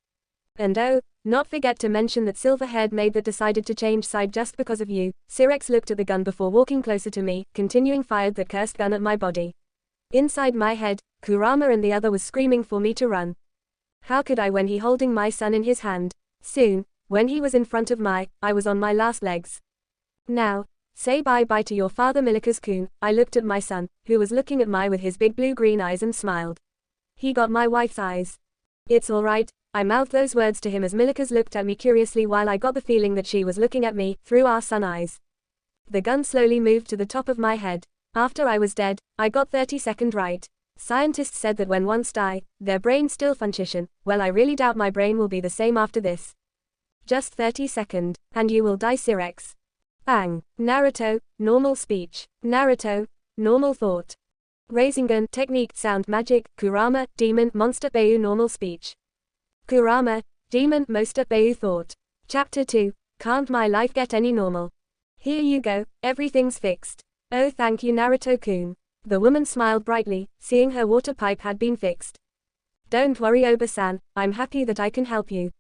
And oh, not forget to mention that silver-haired maid that decided to change side just because of you. Sirex looked at the gun before walking closer to me, continuing fired that cursed gun at my body. Inside my head, Kurama and the other was screaming for me to run. How could I when he holding my son in his hand? Soon, when he was in front of I was on my last legs. Now, say bye-bye to your father Milika's-kun. I looked at my son, who was looking at me with his big blue-green eyes and smiled. He got my wife's eyes. It's alright, I mouthed those words to him as Milika's looked at me curiously while I got the feeling that she was looking at me, through our son eyes. The gun slowly moved to the top of my head. After I was dead, I got 30-second right. Scientists said that when ones die, their brain still function. Well, I really doubt my brain will be the same after this. Just 30-second, and you will die Sirex. Bang. Naruto, normal speech. Naruto, normal thought. Rasengan, technique, sound, magic. Kurama, demon, monster, Bayu, normal speech. Kurama, demon, monster, Bayu, thought. Chapter 2, can't my life get any normal? Here you go, everything's fixed. Oh thank you Naruto-kun. The woman smiled brightly, seeing her water pipe had been fixed. Don't worry Oba-san, I'm happy that I can help you.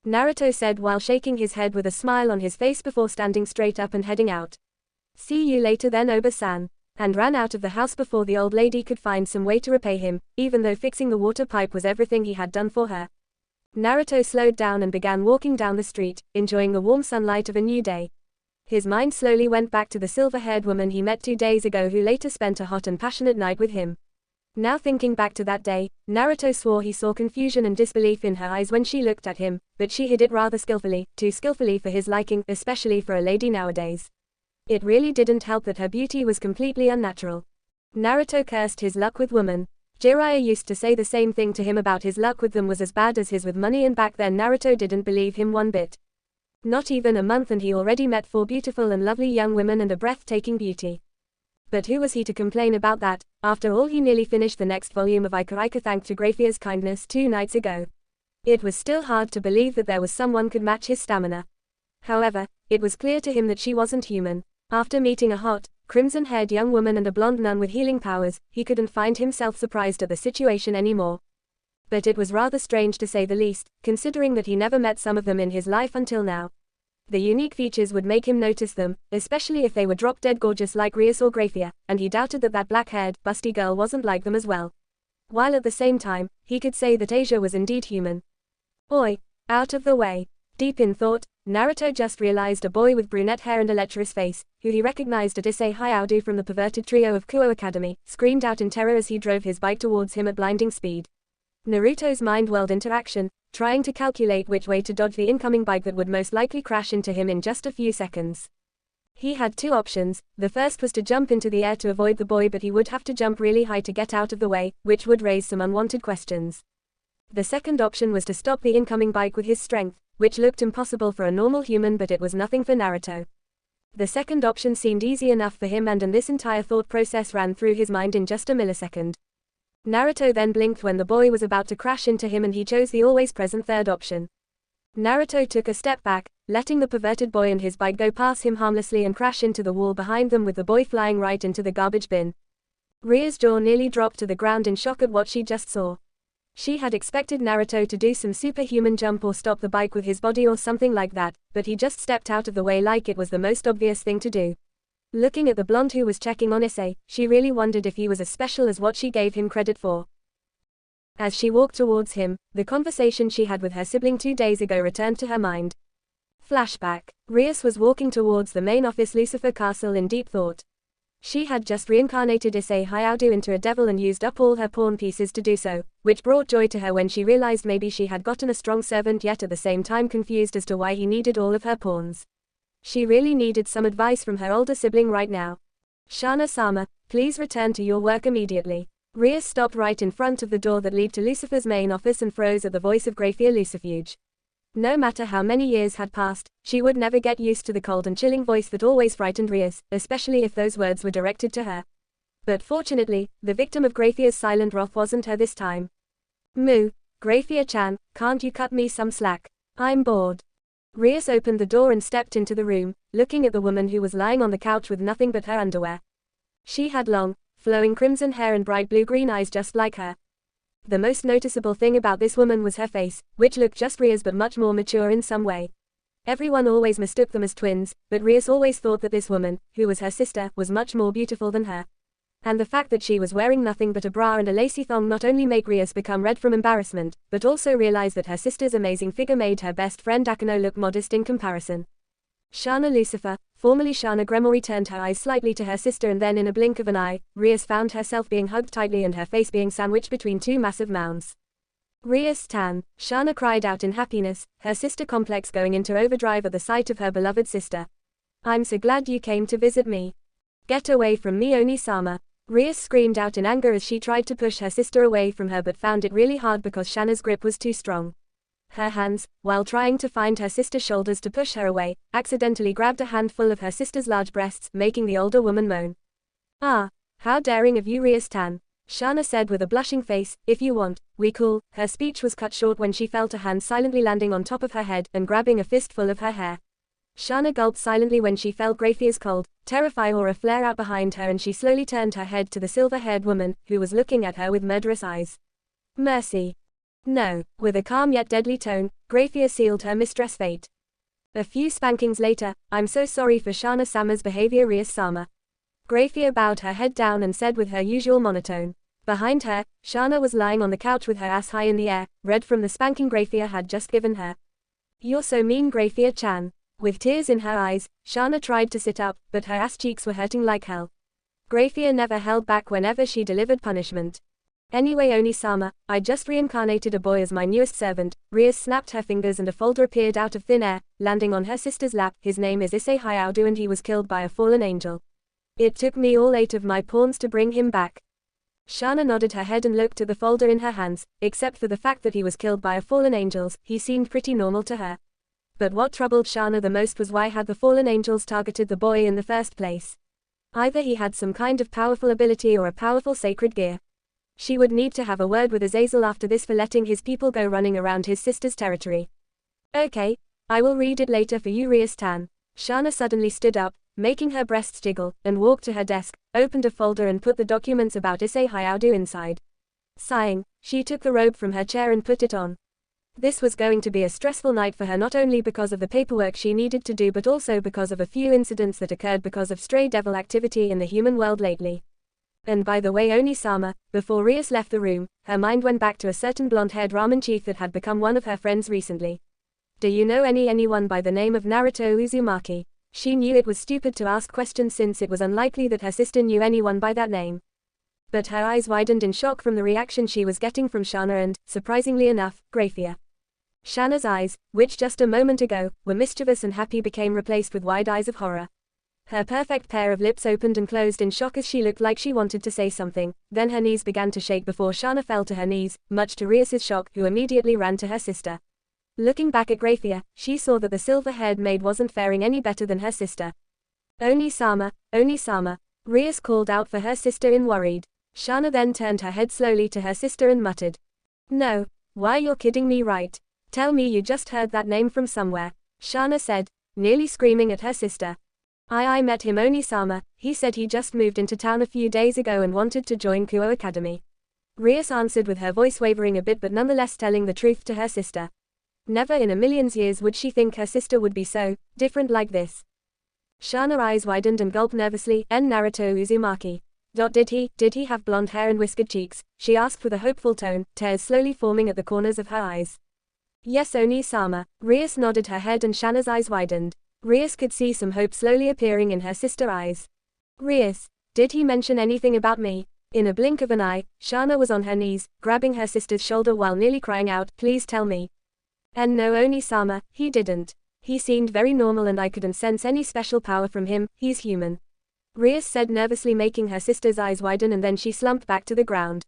Naruto said while shaking his head with a smile on his face before standing straight up and heading out. See you later then Oba-san, and ran out of the house before the old lady could find some way to repay him, even though fixing the water pipe was everything he had done for her. Naruto slowed down and began walking down the street, enjoying the warm sunlight of a new day. His mind slowly went back to the silver-haired woman he met 2 days ago who later spent a hot and passionate night with him. Now thinking back to that day, Naruto swore he saw confusion and disbelief in her eyes when she looked at him, but she hid it rather skillfully, too skillfully for his liking, especially for a lady nowadays. It really didn't help that her beauty was completely unnatural. Naruto cursed his luck with women. Jiraiya used to say the same thing to him about his luck with them was as bad as his with money, and back then Naruto didn't believe him one bit. Not even a month and he already met 4 beautiful and lovely young women and a breathtaking beauty. But who was he to complain about that? After all, he nearly finished the next volume of Ikaika thanks to Graphia's kindness 2 nights ago. It was still hard to believe that there was someone could match his stamina. However, it was clear to him that she wasn't human. After meeting a hot, crimson-haired young woman and a blonde nun with healing powers, he couldn't find himself surprised at the situation anymore. But it was rather strange to say the least, considering that he never met some of them in his life until now. The unique features would make him notice them, especially if they were drop-dead gorgeous like Rais or Graphia, and he doubted that black-haired, busty girl wasn't like them as well. While at the same time, he could say that Asia was indeed human. Oi, out of the way. Deep in thought, Naruto just realized a boy with brunette hair and a lecherous face, who he recognized as Issei Hyaodu from the perverted trio of Kuo Academy, screamed out in terror as he drove his bike towards him at blinding speed. Naruto's mind whirled into action, trying to calculate which way to dodge the incoming bike that would most likely crash into him in just a few seconds. He had 2 options. The first was to jump into the air to avoid the boy, but he would have to jump really high to get out of the way, which would raise some unwanted questions. The second option was to stop the incoming bike with his strength, which looked impossible for a normal human, but it was nothing for Naruto. The second option seemed easy enough for him, and this entire thought process ran through his mind in just a millisecond. Naruto then blinked when the boy was about to crash into him, and he chose the always present third option. Naruto took a step back, letting the perverted boy and his bike go past him harmlessly and crash into the wall behind them, with the boy flying right into the garbage bin. Ria's jaw nearly dropped to the ground in shock at what she just saw. She had expected Naruto to do some superhuman jump or stop the bike with his body or something like that, but he just stepped out of the way like it was the most obvious thing to do. Looking at the blonde who was checking on Issei, she really wondered if he was as special as what she gave him credit for. As she walked towards him, the conversation she had with her sibling 2 days ago returned to her mind. Flashback. Rias was walking towards the main office Lucifer Castle in deep thought. She had just reincarnated Issei Hayao into a devil and used up all her pawn pieces to do so, which brought joy to her when she realized maybe she had gotten a strong servant, yet at the same time confused as to why he needed all of her pawns. She really needed some advice from her older sibling right now. Shana-sama, please return to your work immediately. Rias stopped right in front of the door that led to Lucifer's main office and froze at the voice of Grafia Lucifuge. No matter how many years had passed, she would never get used to the cold and chilling voice that always frightened Rias, especially if those words were directed to her. But fortunately, the victim of Grafia's silent wrath wasn't her this time. Moo, Grafia-chan, can't you cut me some slack? I'm bored. Rias opened the door and stepped into the room, looking at the woman who was lying on the couch with nothing but her underwear. She had long, flowing crimson hair and bright blue-green eyes just like her. The most noticeable thing about this woman was her face, which looked just Rias but much more mature in some way. Everyone always mistook them as twins, but Rias always thought that this woman, who was her sister, was much more beautiful than her. And the fact that she was wearing nothing but a bra and a lacy thong not only made Rias become red from embarrassment, but also realize that her sister's amazing figure made her best friend Akano look modest in comparison. Shana Lucifer, formerly Shana Gremory, turned her eyes slightly to her sister, and then in a blink of an eye, Rias found herself being hugged tightly and her face being sandwiched between two massive mounds. Rias-tan, Shana cried out in happiness, her sister complex going into overdrive at the sight of her beloved sister. I'm so glad you came to visit me. Get away from me, Oni-sama. Rias screamed out in anger as she tried to push her sister away from her but found it really hard because Shana's grip was too strong. Her hands, while trying to find her sister's shoulders to push her away, accidentally grabbed a handful of her sister's large breasts, making the older woman moan. Ah, how daring of you, Rias-tan, Shana said with a blushing face. If you want, we cool. Her speech was cut short when she felt a hand silently landing on top of her head and grabbing a fistful of her hair. Shana gulped silently when she felt Grafia's cold, terrifying aura flare out behind her, and she slowly turned her head to the silver-haired woman, who was looking at her with murderous eyes. Mercy. No, with a calm yet deadly tone, Grafia sealed her mistress' fate. A few spankings later, I'm so sorry for Shana-sama's behavior, Rias-sama. Grafia bowed her head down and said with her usual monotone. Behind her, Shana was lying on the couch with her ass high in the air, red from the spanking Grafia had just given her. You're so mean, Grafia-chan. With tears in her eyes, Shana tried to sit up, but her ass cheeks were hurting like hell. Grafia never held back whenever she delivered punishment. Anyway, Oni-sama, I just reincarnated a boy as my newest servant. Rias snapped her fingers and a folder appeared out of thin air, landing on her sister's lap. His name is Issei Hayao and he was killed by a fallen angel. It took me all 8 of my pawns to bring him back. Shana nodded her head and looked at the folder in her hands. Except for the fact that he was killed by a fallen angel, he seemed pretty normal to her. But what troubled Shana the most was why had the fallen angels targeted the boy in the first place? Either he had some kind of powerful ability or a powerful sacred gear. She would need to have a word with Azazel after this for letting his people go running around his sister's territory. Okay, I will read it later for you, Rias-tan. Shana suddenly stood up, making her breasts jiggle, and walked to her desk, opened a folder and put the documents about Issei Hayao inside. Sighing, she took the robe from her chair and put it on. This was going to be a stressful night for her, not only because of the paperwork she needed to do but also because of a few incidents that occurred because of stray devil activity in the human world lately. And by the way, Oni-sama, before Rias left the room, her mind went back to a certain blonde-haired ramen chief that had become one of her friends recently. Do you know anyone by the name of Naruto Uzumaki? She knew it was stupid to ask questions since it was unlikely that her sister knew anyone by that name. But her eyes widened in shock from the reaction she was getting from Shana and, surprisingly enough, Grafia. Shana's eyes, which just a moment ago were mischievous and happy, became replaced with wide eyes of horror. Her perfect pair of lips opened and closed in shock as she looked like she wanted to say something, then her knees began to shake before Shana fell to her knees, much to Rias's shock, who immediately ran to her sister. Looking back at Graphia, she saw that the silver-haired maid wasn't faring any better than her sister. Oni-sama, Oni-sama. Rias called out for her sister in worried. Shana then turned her head slowly to her sister and muttered. No. Why, you're kidding me, right? Tell me you just heard that name from somewhere. Shana said, nearly screaming at her sister. I met him, Oni-sama. He said he just moved into town a few days ago and wanted to join Kuo Academy. Rias answered with her voice wavering a bit but nonetheless telling the truth to her sister. Never in a million years would she think her sister would be so different like this. Shana's eyes widened and gulped nervously. Naruto Uzumaki. Did he have blonde hair and whiskered cheeks? She asked with a hopeful tone, tears slowly forming at the corners of her eyes. Yes, Oni-sama. Rias nodded her head and Shana's eyes widened. Rias could see some hope slowly appearing in her sister's eyes. Rias, did he mention anything about me? In a blink of an eye, Shana was on her knees, grabbing her sister's shoulder while nearly crying out, please tell me. And no, Oni-sama, he didn't. He seemed very normal and I couldn't sense any special power from him, he's human. Rias said nervously, making her sister's eyes widen, and then she slumped back to the ground.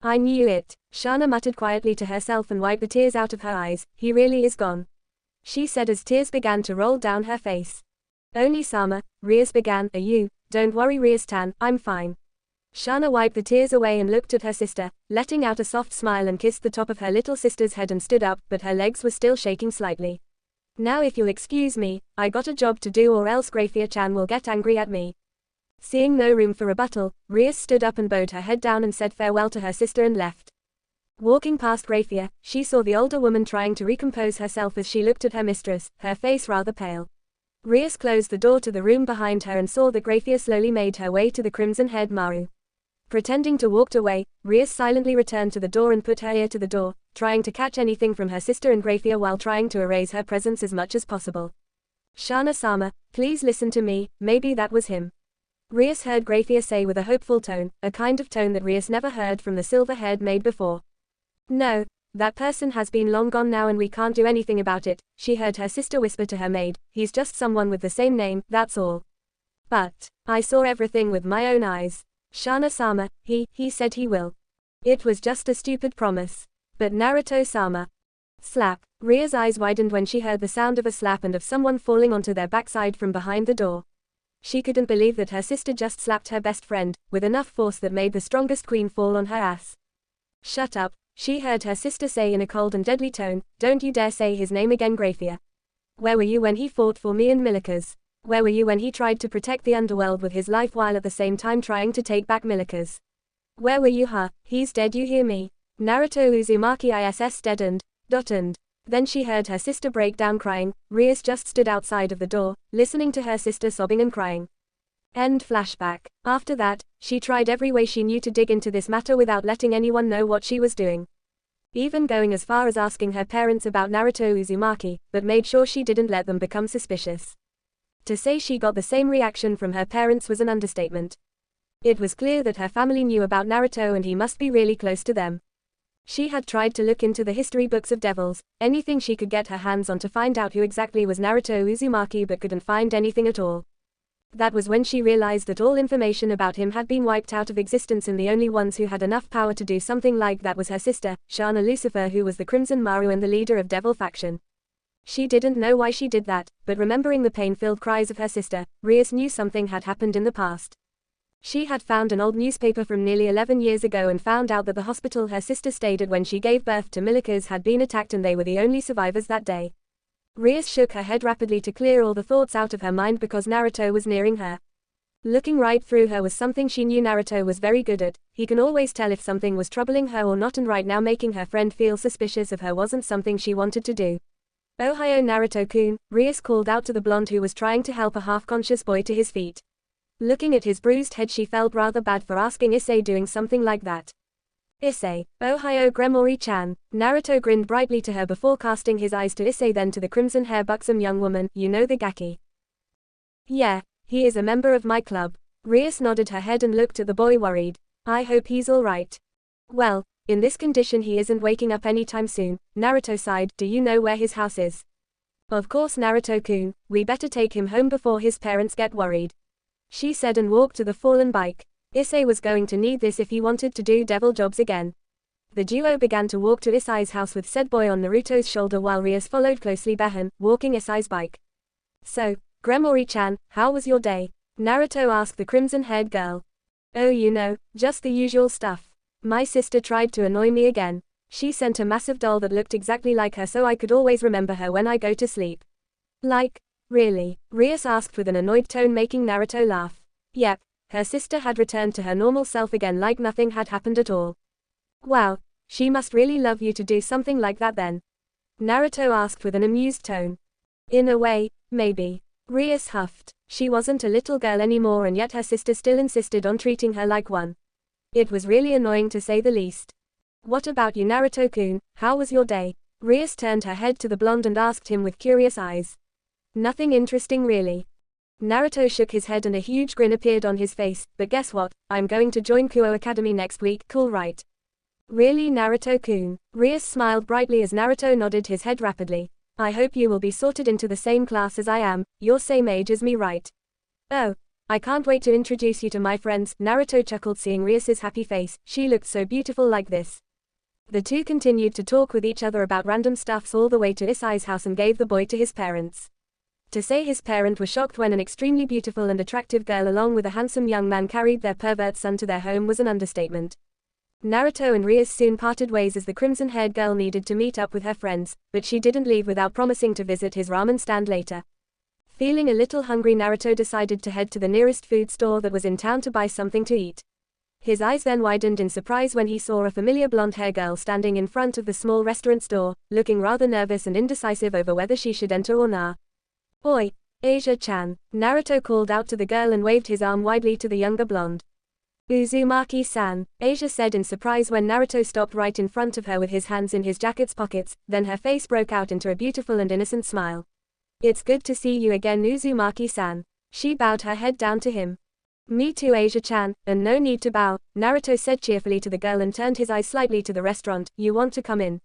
I knew it, Shana muttered quietly to herself and wiped the tears out of her eyes. He really is gone. She said as tears began to roll down her face. Oni-sama, Rias began, don't worry Rias-tan, I'm fine. Shana wiped the tears away and looked at her sister, letting out a soft smile and kissed the top of her little sister's head and stood up, but her legs were still shaking slightly. Now if you'll excuse me, I got a job to do or else Graphia-chan will get angry at me. Seeing no room for rebuttal, Rias stood up and bowed her head down and said farewell to her sister and left. Walking past Graphia, she saw the older woman trying to recompose herself as she looked at her mistress, her face rather pale. Rias closed the door to the room behind her and saw that Graphia slowly made her way to the crimson-haired Maru. Pretending to walk away, Rias silently returned to the door and put her ear to the door, trying to catch anything from her sister and Graphia while trying to erase her presence as much as possible. Shana-sama, please listen to me, maybe that was him. Rias heard Graphia say with a hopeful tone, a kind of tone that Rias never heard from the silver-haired maid before. No, that person has been long gone now and we can't do anything about it, she heard her sister whisper to her maid, he's just someone with the same name, that's all. But, I saw everything with my own eyes. Shana-sama, he said he will. It was just a stupid promise. But Naruto-sama. Slap. Ria's eyes widened when she heard the sound of a slap and of someone falling onto their backside from behind the door. She couldn't believe that her sister just slapped her best friend, with enough force that made the strongest queen fall on her ass. Shut up, she heard her sister say in a cold and deadly tone, don't you dare say his name again, Graphia. Where were you when he fought for me and Milikas? Where were you when he tried to protect the underworld with his life while at the same time trying to take back Milikas? Where were you, huh? He's dead, you hear me? Naruto Uzumaki ISS deadened. Then she heard her sister break down crying. Rias just stood outside of the door, listening to her sister sobbing and crying. End flashback. After that, she tried every way she knew to dig into this matter without letting anyone know what she was doing. Even going as far as asking her parents about Naruto Uzumaki, but made sure she didn't let them become suspicious. To say she got the same reaction from her parents was an understatement. It was clear that her family knew about Naruto and he must be really close to them. She had tried to look into the history books of devils, anything she could get her hands on to find out who exactly was Naruto Uzumaki, but couldn't find anything at all. That was when she realized that all information about him had been wiped out of existence and the only ones who had enough power to do something like that was her sister, Shana Lucifer, who was the Crimson Maru and the leader of Devil Faction. She didn't know why she did that, but remembering the pain-filled cries of her sister, Rias knew something had happened in the past. She had found an old newspaper from nearly 11 years ago and found out that the hospital her sister stayed at when she gave birth to Milikas had been attacked and they were the only survivors that day. Rias shook her head rapidly to clear all the thoughts out of her mind because Naruto was nearing her. Looking right through her was something she knew Naruto was very good at. He can always tell if something was troubling her or not, and right now making her friend feel suspicious of her wasn't something she wanted to do. Ohio Naruto-kun, Rias called out to the blonde who was trying to help a half-conscious boy to his feet. Looking at his bruised head, she felt rather bad for asking Issei doing something like that. Issei, Ohio Gremori-chan. Naruto grinned brightly to her before casting his eyes to Issei, then to the crimson hair buxom young woman, you know the Gaki. Yeah, he is a member of my club. Rias nodded her head and looked at the boy worried. I hope he's alright. Well, in this condition he isn't waking up anytime soon. Naruto sighed, do you know where his house is? Of course Naruto-kun, we better take him home before his parents get worried. She said and walked to the fallen bike. Issei was going to need this if he wanted to do devil jobs again. The duo began to walk to Issei's house with said boy on Naruto's shoulder while Rais followed closely behind, walking Issei's bike. So, Gremory-chan, how was your day? Naruto asked the crimson-haired girl. Oh, you know, just the usual stuff. My sister tried to annoy me again. She sent a massive doll that looked exactly like her so I could always remember her when I go to sleep. Like, really? Rais asked with an annoyed tone, making Naruto laugh. Yep, her sister had returned to her normal self again like nothing had happened at all. Wow, she must really love you to do something like that then. Naruto asked with an amused tone. In a way, maybe. Rais huffed. She wasn't a little girl anymore and yet her sister still insisted on treating her like one. It was really annoying to say the least. What about you, Naruto-kun, how was your day? Rais turned her head to the blonde and asked him with curious eyes. Nothing interesting really. Naruto shook his head and a huge grin appeared on his face, but guess what, I'm going to join Kuo Academy next week, cool right? Really, Naruto-kun? Rais smiled brightly as Naruto nodded his head rapidly. I hope you will be sorted into the same class as I am, you're same age as me, right? Oh, I can't wait to introduce you to my friends, Naruto chuckled seeing Rias's happy face, she looked so beautiful like this. The two continued to talk with each other about random stuffs all the way to Issei's house and gave the boy to his parents. To say his parent was shocked when an extremely beautiful and attractive girl along with a handsome young man carried their pervert son to their home was an understatement. Naruto and Rais soon parted ways as the crimson-haired girl needed to meet up with her friends, but she didn't leave without promising to visit his ramen stand later. Feeling a little hungry, Naruto decided to head to the nearest food store that was in town to buy something to eat. His eyes then widened in surprise when he saw a familiar blonde-haired girl standing in front of the small restaurant store, looking rather nervous and indecisive over whether she should enter or not. Oi, Asia-chan, Naruto called out to the girl and waved his arm widely to the younger blonde. Uzumaki-san, Asia said in surprise when Naruto stopped right in front of her with his hands in his jacket's pockets, then her face broke out into a beautiful and innocent smile. It's good to see you again, Uzumaki-san. She bowed her head down to him. Me too, Asia-chan, and no need to bow, Naruto said cheerfully to the girl and turned his eyes slightly to the restaurant. You want to come in?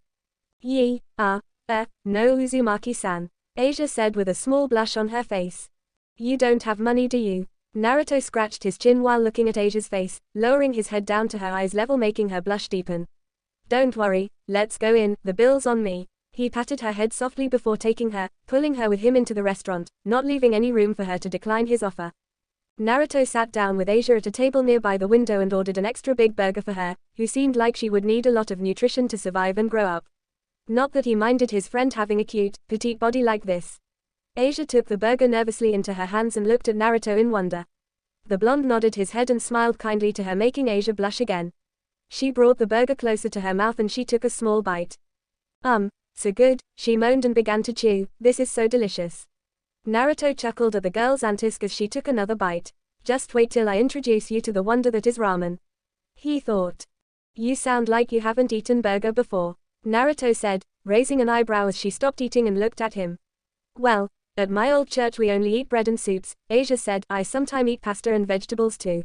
No, Uzumaki-san, Asia said with a small blush on her face. You don't have money, do you? Naruto scratched his chin while looking at Asia's face, lowering his head down to her eyes level, making her blush deepen. Don't worry, let's go in, the bill's on me. He patted her head softly before taking her, pulling her with him into the restaurant, not leaving any room for her to decline his offer. Naruto sat down with Asia at a table nearby the window and ordered an extra big burger for her, who seemed like she would need a lot of nutrition to survive and grow up. Not that he minded his friend having a cute, petite body like this. Asia took the burger nervously into her hands and looked at Naruto in wonder. The blonde nodded his head and smiled kindly to her, making Asia blush again. She brought the burger closer to her mouth and she took a small bite. So good, she moaned and began to chew. This is so delicious. Naruto chuckled at the girl's antics as she took another bite. Just wait till I introduce you to the wonder that is ramen. He thought. You sound like you haven't eaten burger before, Naruto said, raising an eyebrow as she stopped eating and looked at him. Well, at my old church we only eat bread and soups, Asia said. I sometimes eat pasta and vegetables too.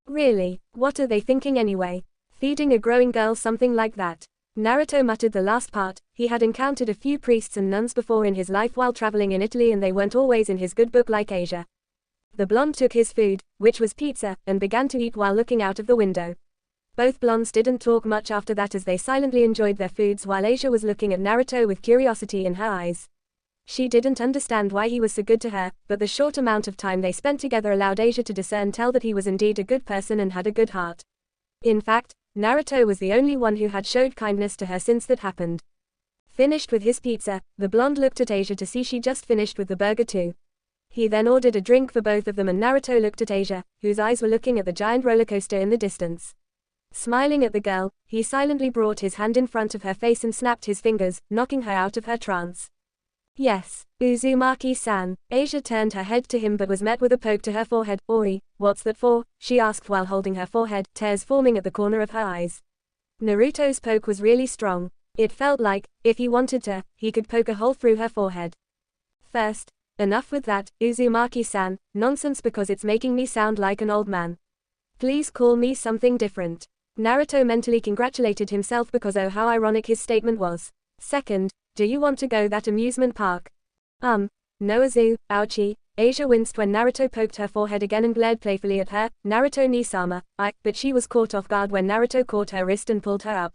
Really, what are they thinking anyway? Feeding a growing girl something like that? Naruto muttered the last part. He had encountered a few priests and nuns before in his life while traveling in Italy and they weren't always in his good book like Asia. The blonde took his food, which was pizza, and began to eat while looking out of the window. Both blondes didn't talk much after that as they silently enjoyed their foods while Asia was looking at Naruto with curiosity in her eyes. She didn't understand why he was so good to her, but the short amount of time they spent together allowed Asia to tell that he was indeed a good person and had a good heart. In fact, Naruto was the only one who had showed kindness to her since that happened. Finished with his pizza, the blonde looked at Asia to see she just finished with the burger too. He then ordered a drink for both of them and Naruto looked at Asia, whose eyes were looking at the giant roller coaster in the distance. Smiling at the girl, he silently brought his hand in front of her face and snapped his fingers, knocking her out of her trance. Yes, Uzumaki-san. Asia turned her head to him but was met with a poke to her forehead. Oi, what's that for? She asked while holding her forehead, tears forming at the corner of her eyes. Naruto's poke was really strong. It felt like, if he wanted to, he could poke a hole through her forehead. First, enough with that, Uzumaki-san, nonsense because it's making me sound like an old man. Please call me something different. Naruto mentally congratulated himself because oh how ironic his statement was. Second, do you want to go that amusement park? No Azu, ouchie. Asia winced when Naruto poked her forehead again and glared playfully at her. Naruto ni-sama, but she was caught off guard when Naruto caught her wrist and pulled her up.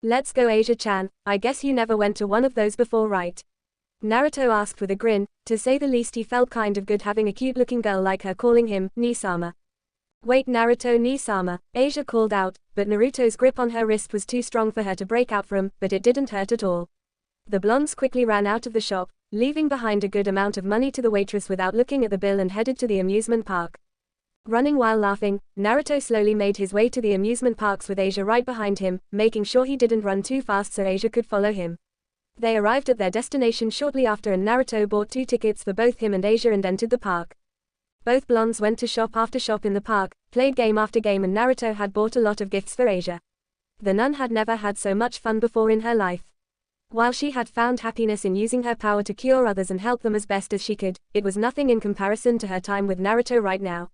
Let's go Asia-chan, I guess you never went to one of those before, right? Naruto asked with a grin. To say the least, he felt kind of good having a cute-looking girl like her calling him ni-sama. Wait, Naruto ni-sama, Asia called out, but Naruto's grip on her wrist was too strong for her to break out from, but it didn't hurt at all. The blondes quickly ran out of the shop, leaving behind a good amount of money to the waitress without looking at the bill, and headed to the amusement park. Running while laughing, Naruto slowly made his way to the amusement parks with Asia right behind him, making sure he didn't run too fast so Asia could follow him. They arrived at their destination shortly after, and Naruto bought 2 tickets for both him and Asia and entered the park. Both blondes went to shop after shop in the park, played game after game, and Naruto had bought a lot of gifts for Asia. The nun had never had so much fun before in her life. While she had found happiness in using her power to cure others and help them as best as she could, it was nothing in comparison to her time with Naruto right now.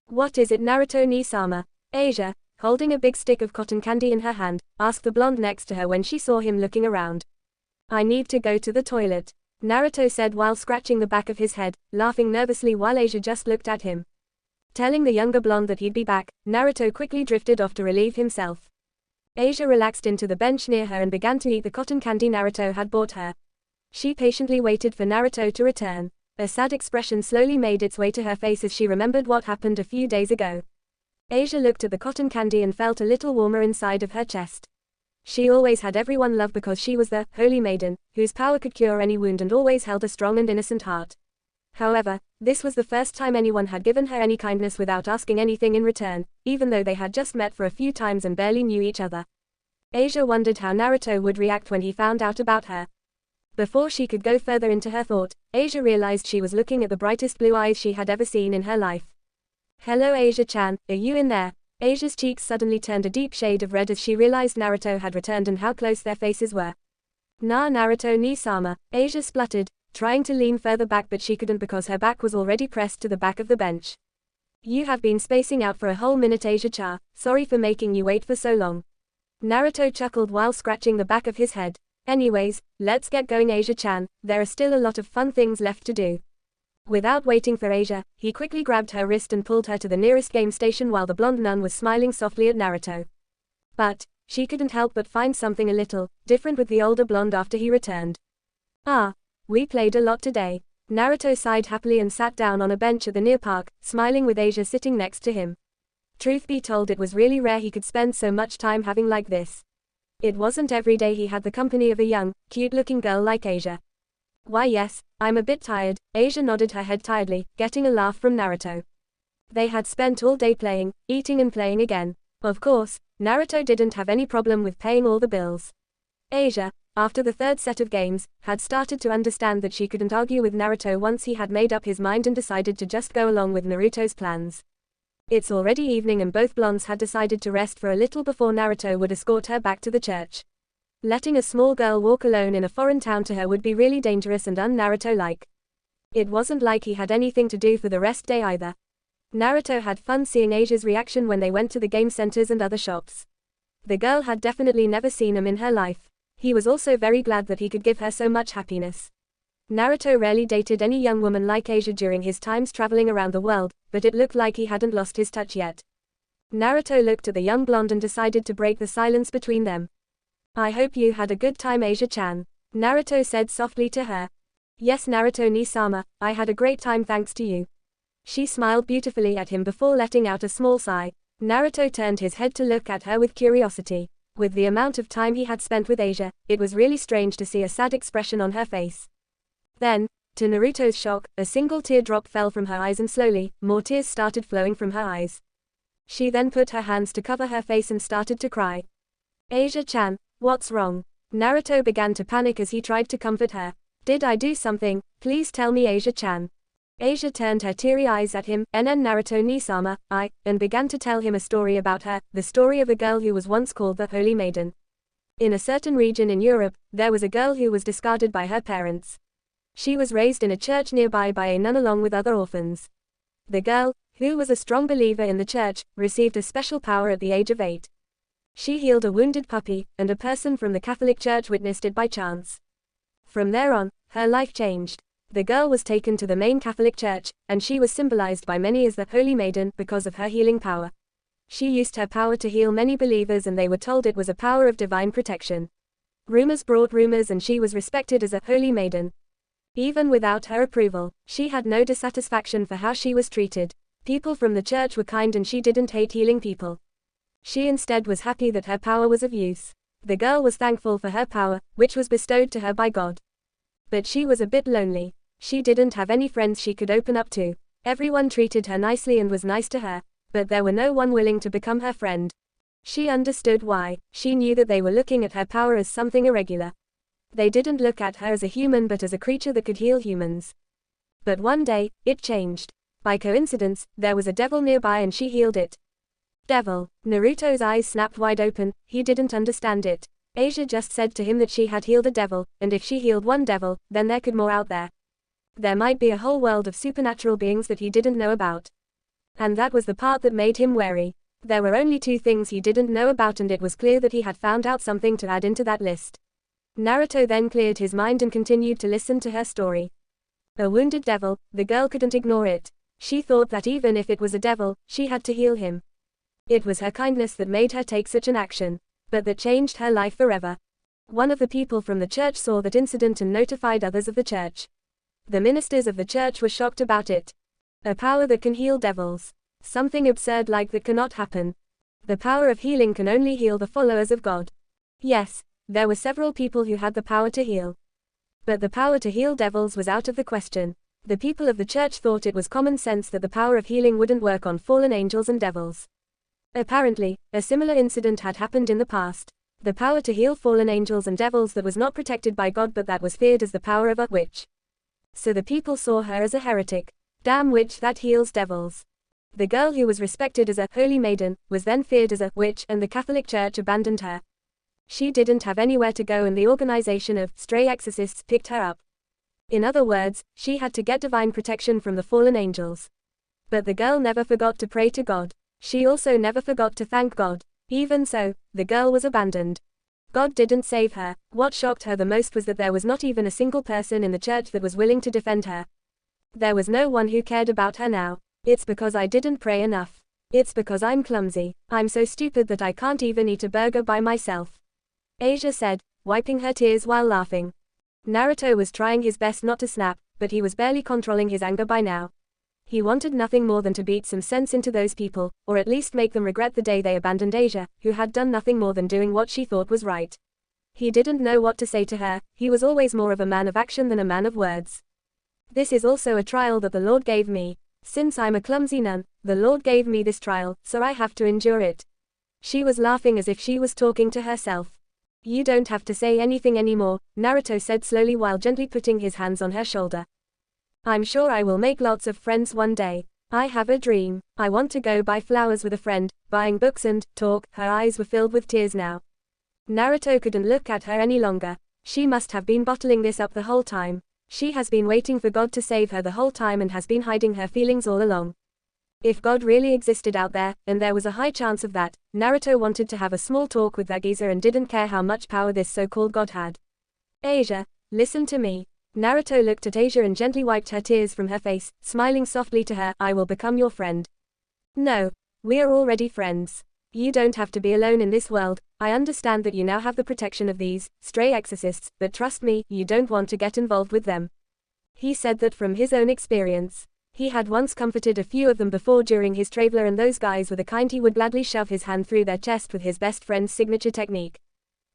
What is it, Naruto ni-sama? Asia, holding a big stick of cotton candy in her hand, asked the blonde next to her when she saw him looking around. I need to go to the toilet, Naruto said while scratching the back of his head, laughing nervously while Asia just looked at him. Telling the younger blonde that he'd be back, Naruto quickly drifted off to relieve himself. Asia relaxed into the bench near her and began to eat the cotton candy Naruto had bought her. She patiently waited for Naruto to return. A sad expression slowly made its way to her face as she remembered what happened a few days ago. Asia looked at the cotton candy and felt a little warmer inside of her chest. She always had everyone love because she was the holy maiden, whose power could cure any wound and always held a strong and innocent heart. However, this was the first time anyone had given her any kindness without asking anything in return, even though they had just met for a few times and barely knew each other. Asia wondered how Naruto would react when he found out about her. Before she could go further into her thought, Asia realized she was looking at the brightest blue eyes she had ever seen in her life. Hello Asia-chan, are you in there? Asia's cheeks suddenly turned a deep shade of red as she realized Naruto had returned and how close their faces were. Nah, Naruto ni-sama, Asia spluttered, trying to lean further back, but she couldn't because her back was already pressed to the back of the bench. You have been spacing out for a whole minute Asia-chan, sorry for making you wait for so long. Naruto chuckled while scratching the back of his head. Anyways, let's get going Asia-chan, there are still a lot of fun things left to do. Without waiting for Asia, he quickly grabbed her wrist and pulled her to the nearest game station while the blonde nun was smiling softly at Naruto. But she couldn't help but find something a little different with the older blonde after he returned. We played a lot today. Naruto sighed happily and sat down on a bench at the near park, smiling with Asia sitting next to him. Truth be told, it was really rare he could spend so much time having like this. It wasn't every day he had the company of a young, cute-looking girl like Asia. Why yes, I'm a bit tired, Asia nodded her head tiredly, getting a laugh from Naruto. They had spent all day playing, eating and playing again. Of course, Naruto didn't have any problem with paying all the bills. Asia, after the third set of games, had started to understand that she couldn't argue with Naruto once he had made up his mind and decided to just go along with Naruto's plans. It's already evening and both blondes had decided to rest for a little before Naruto would escort her back to the church. Letting a small girl walk alone in a foreign town to her would be really dangerous and un-Naruto-like. It wasn't like he had anything to do for the rest day either. Naruto had fun seeing Asia's reaction when they went to the game centers and other shops. The girl had definitely never seen him in her life. He was also very glad that he could give her so much happiness. Naruto rarely dated any young woman like Asia during his times traveling around the world, but it looked like he hadn't lost his touch yet. Naruto looked at the young blonde and decided to break the silence between them. I hope you had a good time Asia-chan, Naruto said softly to her. Yes Naruto ni-sama, I had a great time thanks to you. She smiled beautifully at him before letting out a small sigh. Naruto turned his head to look at her with curiosity. With the amount of time he had spent with Asia, it was really strange to see a sad expression on her face. Then, to Naruto's shock, a single teardrop fell from her eyes and slowly, more tears started flowing from her eyes. She then put her hands to cover her face and started to cry. Asia-chan, what's wrong? Naruto began to panic as he tried to comfort her. Did I do something? Please tell me Asia-chan. Asia turned her teary eyes at him, Naruto ni-sama, and began to tell him a story about her, the story of a girl who was once called the Holy Maiden. In a certain region in Europe, there was a girl who was discarded by her parents. She was raised in a church nearby by a nun along with other orphans. The girl, who was a strong believer in the church, received a special power at the age of 8. She healed a wounded puppy, and a person from the Catholic Church witnessed it by chance. From there on, her life changed. The girl was taken to the main Catholic church, and she was symbolized by many as the Holy Maiden because of her healing power. She used her power to heal many believers, and they were told it was a power of divine protection. Rumors brought rumors, and she was respected as a Holy Maiden. Even without her approval, she had no dissatisfaction for how she was treated. People from the church were kind, and she didn't hate healing people. She instead was happy that her power was of use. The girl was thankful for her power, which was bestowed to her by God. But she was a bit lonely. She didn't have any friends she could open up to. Everyone treated her nicely and was nice to her, but there were no one willing to become her friend. She understood why. She knew that they were looking at her power as something irregular. They didn't look at her as a human but as a creature that could heal humans. But one day, it changed. By coincidence, there was a devil nearby and she healed it. Devil. Naruto's eyes snapped wide open. He didn't understand it. Asia just said to him that she had healed a devil, and if she healed one devil, then there could more out there. There might be a whole world of supernatural beings that he didn't know about. And that was the part that made him wary. There were only two things he didn't know about, and it was clear that he had found out something to add into that list. Naruto then cleared his mind and continued to listen to her story. A wounded devil, the girl couldn't ignore it. She thought that even if it was a devil, she had to heal him. It was her kindness that made her take such an action, but that changed her life forever. One of the people from the church saw that incident and notified others of the church. The ministers of the church were shocked about it. A power that can heal devils. Something absurd like that cannot happen. The power of healing can only heal the followers of God. Yes, there were several people who had the power to heal. But the power to heal devils was out of the question. The people of the church thought it was common sense that the power of healing wouldn't work on fallen angels and devils. Apparently, a similar incident had happened in the past. The power to heal fallen angels and devils that was not protected by God but that was feared as the power of a witch. So the people saw her as a heretic. Damn witch that heals devils. The girl who was respected as a Holy Maiden was then feared as a witch, and the Catholic Church abandoned her. She didn't have anywhere to go, and the organization of stray exorcists picked her up. In other words, she had to get divine protection from the fallen angels. But the girl never forgot to pray to God. She also never forgot to thank God. Even so, the girl was abandoned. God didn't save her. What shocked her the most was that there was not even a single person in the church that was willing to defend her. There was no one who cared about her now. It's because I didn't pray enough. It's because I'm clumsy. I'm so stupid that I can't even eat a burger by myself. Asia said, wiping her tears while laughing. Naruto was trying his best not to snap, but he was barely controlling his anger by now. He wanted nothing more than to beat some sense into those people, or at least make them regret the day they abandoned Asia, who had done nothing more than doing what she thought was right. He didn't know what to say to her. He was always more of a man of action than a man of words. This is also a trial that the Lord gave me. Since I'm a clumsy nun, the Lord gave me this trial, so I have to endure it. She was laughing as if she was talking to herself. You don't have to say anything anymore, Naruto said slowly while gently putting his hands on her shoulder. I'm sure I will make lots of friends one day. I have a dream. I want to go buy flowers with a friend, buying books and talk. Her eyes were filled with tears now. Naruto couldn't look at her any longer. She must have been bottling this up the whole time. She has been waiting for God to save her the whole time and has been hiding her feelings all along. If God really existed out there, and there was a high chance of that, Naruto wanted to have a small talk with that geezer and didn't care how much power this so-called God had. Asia, listen to me. Naruto looked at Asia and gently wiped her tears from her face, smiling softly to her. I will become your friend. No, we're already friends. You don't have to be alone in this world. I understand that you now have the protection of these stray exorcists, but trust me, you don't want to get involved with them. He said that from his own experience. He had once comforted a few of them before during his traveler, and those guys were the kind he would gladly shove his hand through their chest with his best friend's signature technique.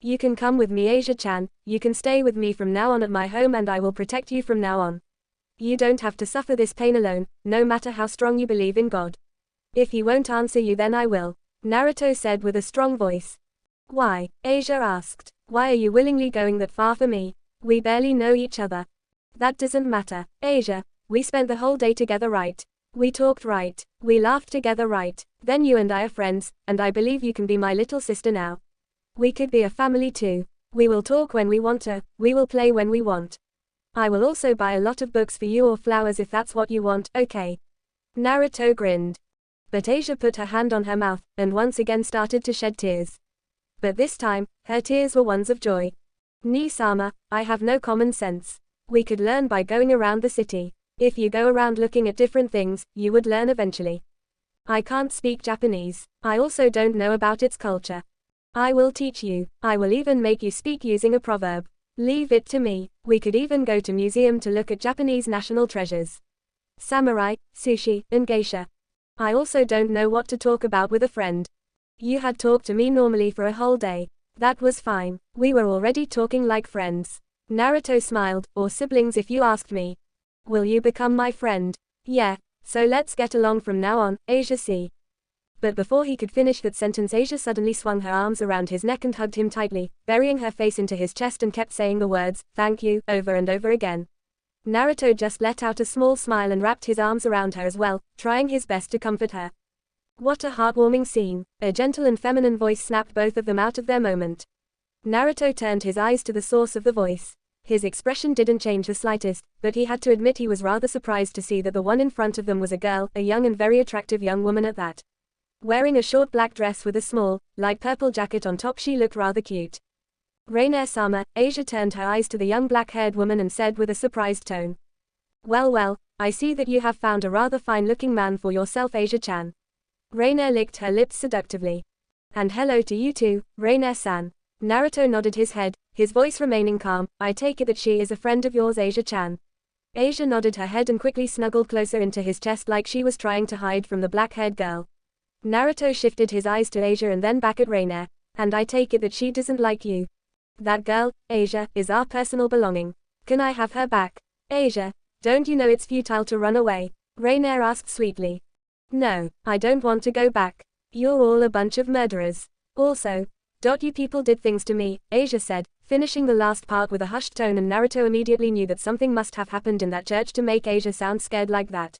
You can come with me, Asia-chan. You can stay with me from now on at my home, and I will protect you from now on. You don't have to suffer this pain alone, no matter how strong you believe in God. If he won't answer you, then I will, Naruto said with a strong voice. Why? Asia asked. Why are you willingly going that far for me? We barely know each other. That doesn't matter, Asia. We spent the whole day together, right? We talked, right? We laughed together, right? Then you and I are friends, and I believe you can be my little sister now. We could be a family too. We will talk when we want to, we will play when we want. I will also buy a lot of books for you or flowers if that's what you want, okay? Naruto grinned. But Asia put her hand on her mouth, and once again started to shed tears. But this time, her tears were ones of joy. Ni-sama, I have no common sense. We could learn by going around the city. If you go around looking at different things, you would learn eventually. I can't speak Japanese. I also don't know about its culture. I will teach you. I will even make you speak using a proverb. Leave it to me. We could even go to museum to look at Japanese national treasures. Samurai, sushi, and geisha. I also don't know what to talk about with a friend. You had talked to me normally for a whole day. That was fine. We were already talking like friends. Naruto smiled, or siblings if you asked me. Will you become my friend? Yeah, so let's get along from now on, Asia see. But before he could finish that sentence, Asia suddenly swung her arms around his neck and hugged him tightly, burying her face into his chest and kept saying the words, "Thank you," over and over again. Naruto just let out a small smile and wrapped his arms around her as well, trying his best to comfort her. What a heartwarming scene. A gentle and feminine voice snapped both of them out of their moment. Naruto turned his eyes to the source of the voice. His expression didn't change the slightest, but he had to admit he was rather surprised to see that the one in front of them was a girl, a young and very attractive young woman at that. Wearing a short black dress with a small, light purple jacket on top, she looked rather cute. Rainier-sama, Asia turned her eyes to the young black-haired woman and said with a surprised tone. Well, I see that you have found a rather fine-looking man for yourself, Asia-chan. Rainier licked her lips seductively. And hello to you too, Rainier-san. Naruto nodded his head, his voice remaining calm. I take it that she is a friend of yours, Asia-chan. Asia nodded her head and quickly snuggled closer into his chest like she was trying to hide from the black-haired girl. Naruto shifted his eyes to Asia and then back at Rainier. And I take it that she doesn't like you. That girl, Asia, is our personal belonging. Can I have her back? Asia, don't you know it's futile to run away? Rainier asked sweetly. No, I don't want to go back. You're all a bunch of murderers. Also, you people did things to me, Asia said, finishing the last part with a hushed tone, and Naruto immediately knew that something must have happened in that church to make Asia sound scared like that.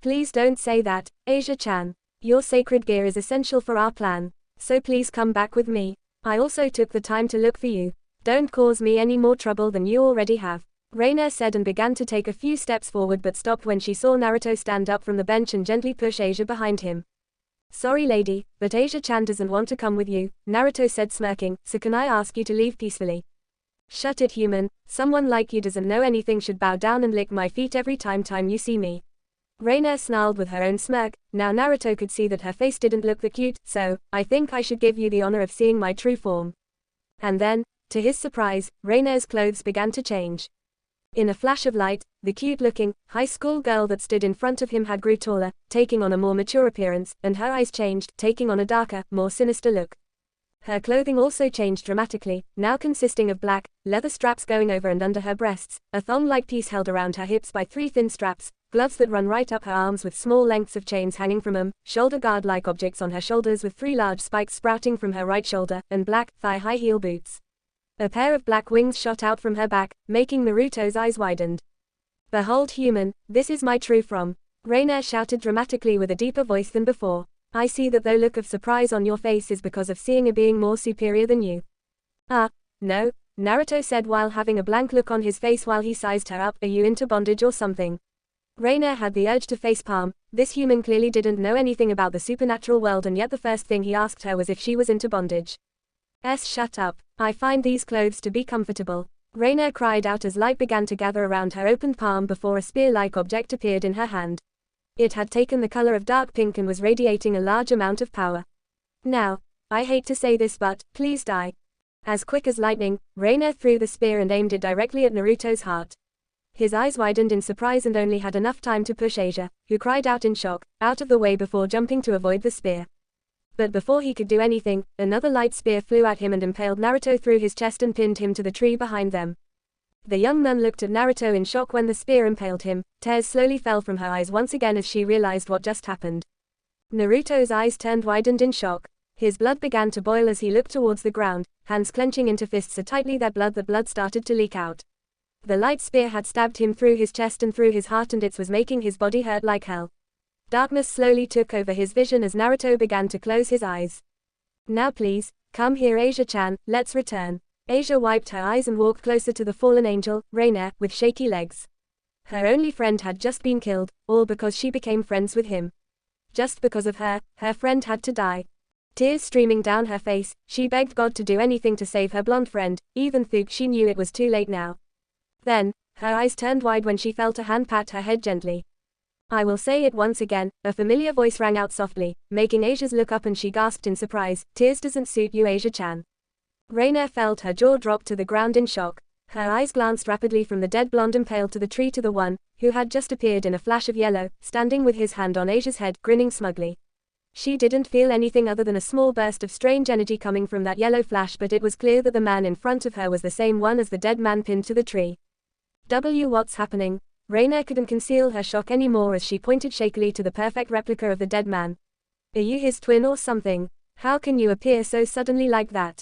Please don't say that, Asia-chan. Your sacred gear is essential for our plan, so please come back with me. I also took the time to look for you. Don't cause me any more trouble than you already have. Rainier said and began to take a few steps forward but stopped when she saw Naruto stand up from the bench and gently push Asia behind him. Sorry lady, but Asia-chan doesn't want to come with you, Naruto said smirking, so can I ask you to leave peacefully? Shut it, human. Someone like you doesn't know anything should bow down and lick my feet every time you see me. Rainier snarled with her own smirk. Now Naruto could see that her face didn't look that cute, so, I think I should give you the honor of seeing my true form. And then, to his surprise, Rainier's clothes began to change. In a flash of light, the cute-looking, high school girl that stood in front of him had grew taller, taking on a more mature appearance, and her eyes changed, taking on a darker, more sinister look. Her clothing also changed dramatically, now consisting of black, leather straps going over and under her breasts, a thong-like piece held around her hips by 3 thin straps, gloves that run right up her arms with small lengths of chains hanging from them, shoulder guard-like objects on her shoulders with 3 large spikes sprouting from her right shoulder, and black, thigh-high heel boots. A pair of black wings shot out from her back, making Naruto's eyes widened. Behold human, this is my true form. Rainier shouted dramatically with a deeper voice than before. I see that the look of surprise on your face is because of seeing a being more superior than you. No, Naruto said while having a blank look on his face while he sized her up. Are you into bondage or something? Rainier had the urge to facepalm. This human clearly didn't know anything about the supernatural world, and yet the first thing he asked her was if she was into bondage. Shut up. I find these clothes to be comfortable. Rainier cried out as light began to gather around her opened palm before a spear-like object appeared in her hand. It had taken the color of dark pink and was radiating a large amount of power. Now, I hate to say this but, please die. As quick as lightning, Rainier threw the spear and aimed it directly at Naruto's heart. His eyes widened in surprise and only had enough time to push Asia, who cried out in shock, out of the way before jumping to avoid the spear. But before he could do anything, another light spear flew at him and impaled Naruto through his chest and pinned him to the tree behind them. The young nun looked at Naruto in shock when the spear impaled him. Tears slowly fell from her eyes once again as she realized what just happened. Naruto's eyes turned widened in shock. His blood began to boil as he looked towards the ground, hands clenching into fists so tightly that blood started to leak out. The light spear had stabbed him through his chest and through his heart, and it was making his body hurt like hell. Darkness slowly took over his vision as Naruto began to close his eyes. Now please, come here Asia-chan, let's return. Asia wiped her eyes and walked closer to the fallen angel, Rainier, with shaky legs. Her only friend had just been killed, all because she became friends with him. Just because of her, her friend had to die. Tears streaming down her face, she begged God to do anything to save her blonde friend, even though she knew it was too late now. Then, Her eyes turned wide when she felt a hand pat her head gently. "I will say it once again," a familiar voice rang out softly, making Asia's look up and she gasped in surprise, "Tears doesn't suit you, Asia-chan." Rainier felt her jaw drop to the ground in shock. Her eyes glanced rapidly from the dead blonde impale to the tree to the one, who had just appeared in a flash of yellow, standing with his hand on Asia's head, grinning smugly. She didn't feel anything other than a small burst of strange energy coming from that yellow flash, but it was clear that the man in front of her was the same one as the dead man pinned to the tree. What's happening? Rainier couldn't conceal her shock anymore as she pointed shakily to the perfect replica of the dead man. "Are you his twin or something? How can you appear so suddenly like that?"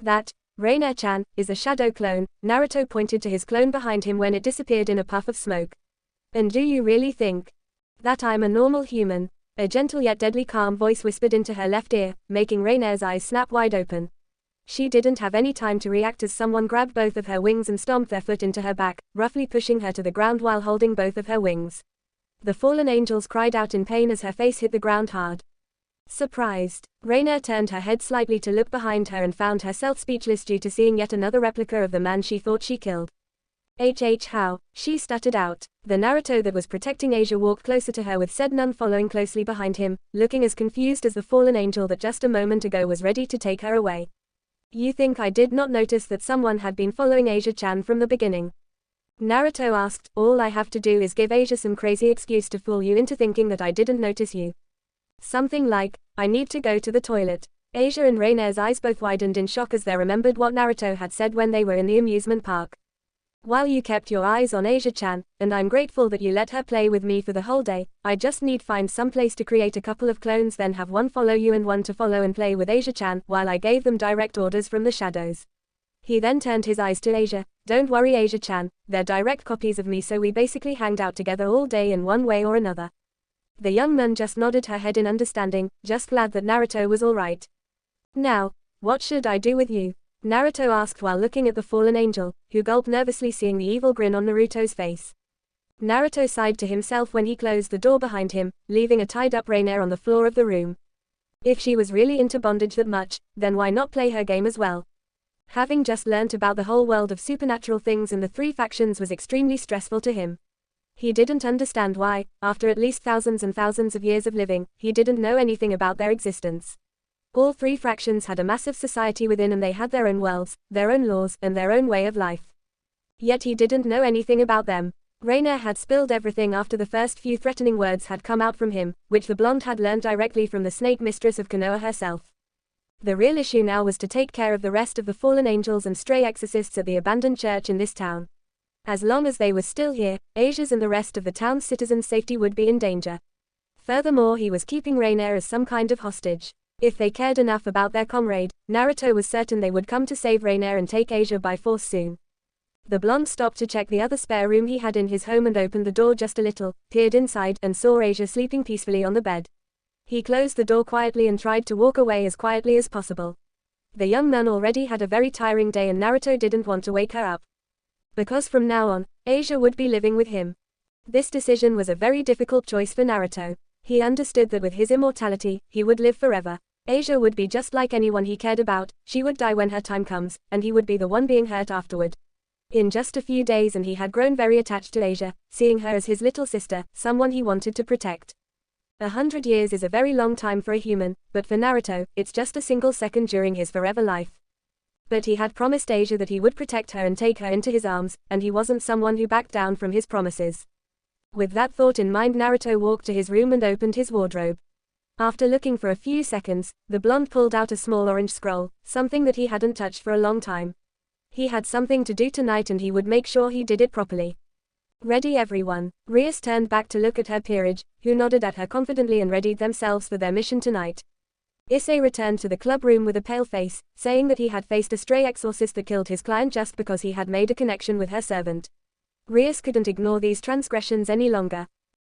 "That, Rainier-chan, is a shadow clone." Naruto pointed to his clone behind him when it disappeared in a puff of smoke. "And do you really think that I'm a normal human?" A gentle yet deadly calm voice whispered into her left ear, making Rainier's eyes snap wide open. She didn't have any time to react as someone grabbed both of her wings and stomped their foot into her back, roughly pushing her to the ground while holding both of her wings. The fallen angels cried out in pain as her face hit the ground hard. Surprised, Rainier turned her head slightly to look behind her and found herself speechless due to seeing yet another replica of the man she thought she killed. How?" she stuttered out. The Naruto that was protecting Asia walked closer to her with said nun following closely behind him, looking as confused as the fallen angel that just a moment ago was ready to take her away. "You think I did not notice that someone had been following Asia-chan from the beginning?" Naruto asked. "All I have to do is give Asia some crazy excuse to fool you into thinking that I didn't notice you. Something like, I need to go to the toilet." Asia and Rainier's eyes both widened in shock as they remembered what Naruto had said when they were in the amusement park. "While you kept your eyes on Asia-chan, and I'm grateful that you let her play with me for the whole day, I just need find some place to create a couple of clones, then have one follow you and one to follow and play with Asia-chan, while I gave them direct orders from the shadows." He then turned his eyes to Asia. "Don't worry, Asia-chan, they're direct copies of me, so we basically hanged out together all day in one way or another." The young nun just nodded her head in understanding, just glad that Naruto was alright. "Now, what should I do with you?" Naruto asked while looking at the fallen angel, who gulped nervously seeing the evil grin on Naruto's face. Naruto sighed to himself when he closed the door behind him, leaving a tied-up Rainier on the floor of the room. If she was really into bondage that much, then why not play her game as well? Having just learnt about the whole world of supernatural things and the three factions was extremely stressful to him. He didn't understand why, after at least thousands and thousands of years of living, he didn't know anything about their existence. All three fractions had a massive society within, and they had their own worlds, their own laws, and their own way of life. Yet he didn't know anything about them. Rainier had spilled everything after the first few threatening words had come out from him, which the blonde had learned directly from the snake mistress of Konoha herself. The real issue now was to take care of the rest of the fallen angels and stray exorcists at the abandoned church in this town. As long as they were still here, Asia's and the rest of the town's citizens' safety would be in danger. Furthermore, he was keeping Rainier as some kind of hostage. If they cared enough about their comrade, Naruto was certain they would come to save Rainier and take Asia by force soon. The blonde stopped to check the other spare room he had in his home and opened the door just a little, peered inside, and saw Asia sleeping peacefully on the bed. He closed the door quietly and tried to walk away as quietly as possible. The young nun already had a very tiring day and Naruto didn't want to wake her up. Because from now on, Asia would be living with him. This decision was a very difficult choice for Naruto. He understood that with his immortality, he would live forever. Asia would be just like anyone he cared about, she would die when her time comes, and he would be the one being hurt afterward. In just a few days and he had grown very attached to Asia, seeing her as his little sister, someone he wanted to protect. 100 years is a very long time for a human, but for Naruto, it's just a single second during his forever life. But he had promised Asia that he would protect her and take her into his arms, and he wasn't someone who backed down from his promises. With that thought in mind, Naruto walked to his room and opened his wardrobe. After looking for a few seconds, the blonde pulled out a small orange scroll, something that he hadn't touched for a long time. He had something to do tonight and he would make sure he did it properly. "Ready everyone?" Rais turned back to look at her peerage, who nodded at her confidently and readied themselves for their mission tonight. Issei returned to the club room with a pale face, saying that he had faced a stray exorcist that killed his client just because he had made a connection with her servant. Rais couldn't ignore these transgressions any longer.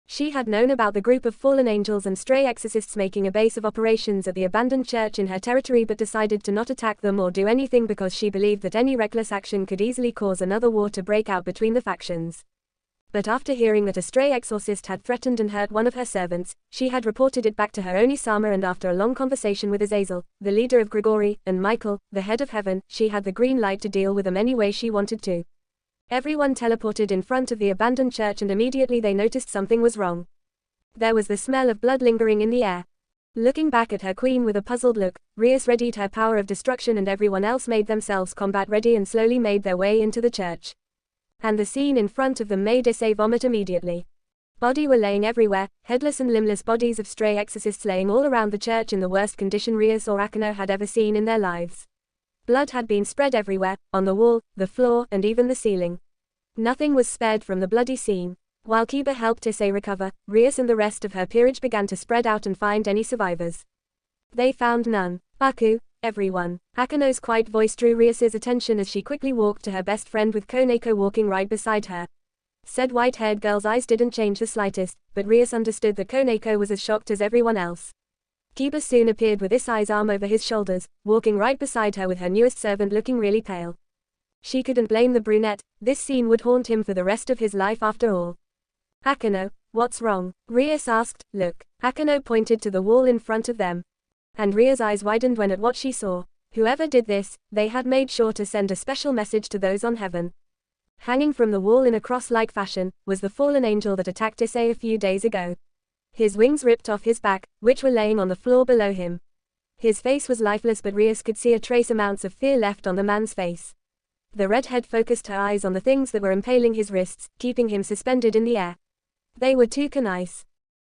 She had known about the group of fallen angels and stray exorcists making a base of operations at the abandoned church in her territory, but decided to not attack them or do anything because she believed that any reckless action could easily cause another war to break out between the factions. But after hearing that a stray exorcist had threatened and hurt one of her servants, she had reported it back to her Onisama, and after a long conversation with Azazel, the leader of Grigori, and Michael, the head of heaven, she had the green light to deal with them any way she wanted to. Everyone teleported in front of the abandoned church and immediately they noticed something was wrong. There was the smell of blood lingering in the air. Looking back at her queen with a puzzled look, Rais readied her power of destruction and everyone else made themselves combat ready and slowly made their way into the church. And the scene in front of them made Issei vomit immediately. Bodies were laying everywhere, headless and limbless bodies of stray exorcists laying all around the church in the worst condition Rais or Akano had ever seen in their lives. Blood had been spread everywhere, on the wall, the floor, and even the ceiling. Nothing was spared from the bloody scene. While Kiba helped Issei recover, Rais and the rest of her peerage began to spread out and find any survivors. They found none. Baku, everyone. Akano's quiet voice drew Rias's attention as she quickly walked to her best friend with Koneko walking right beside her. Said white-haired girl's eyes didn't change the slightest, but Rais understood that Koneko was as shocked as everyone else. Kiba soon appeared with Issei's arm over his shoulders, walking right beside her with her newest servant looking really pale. She couldn't blame the brunette, this scene would haunt him for the rest of his life after all. Akano, what's wrong? Rais asked. Look. Akano pointed to the wall in front of them. And Ria's eyes widened when at what she saw. Whoever did this, they had made sure to send a special message to those on heaven. Hanging from the wall in a cross-like fashion, was the fallen angel that attacked Issei a few days ago. His wings ripped off his back, which were laying on the floor below him. His face was lifeless but Rais could see a trace amounts of fear left on the man's face. The redhead focused her eyes on the things that were impaling his wrists, keeping him suspended in the air. They were two kunais.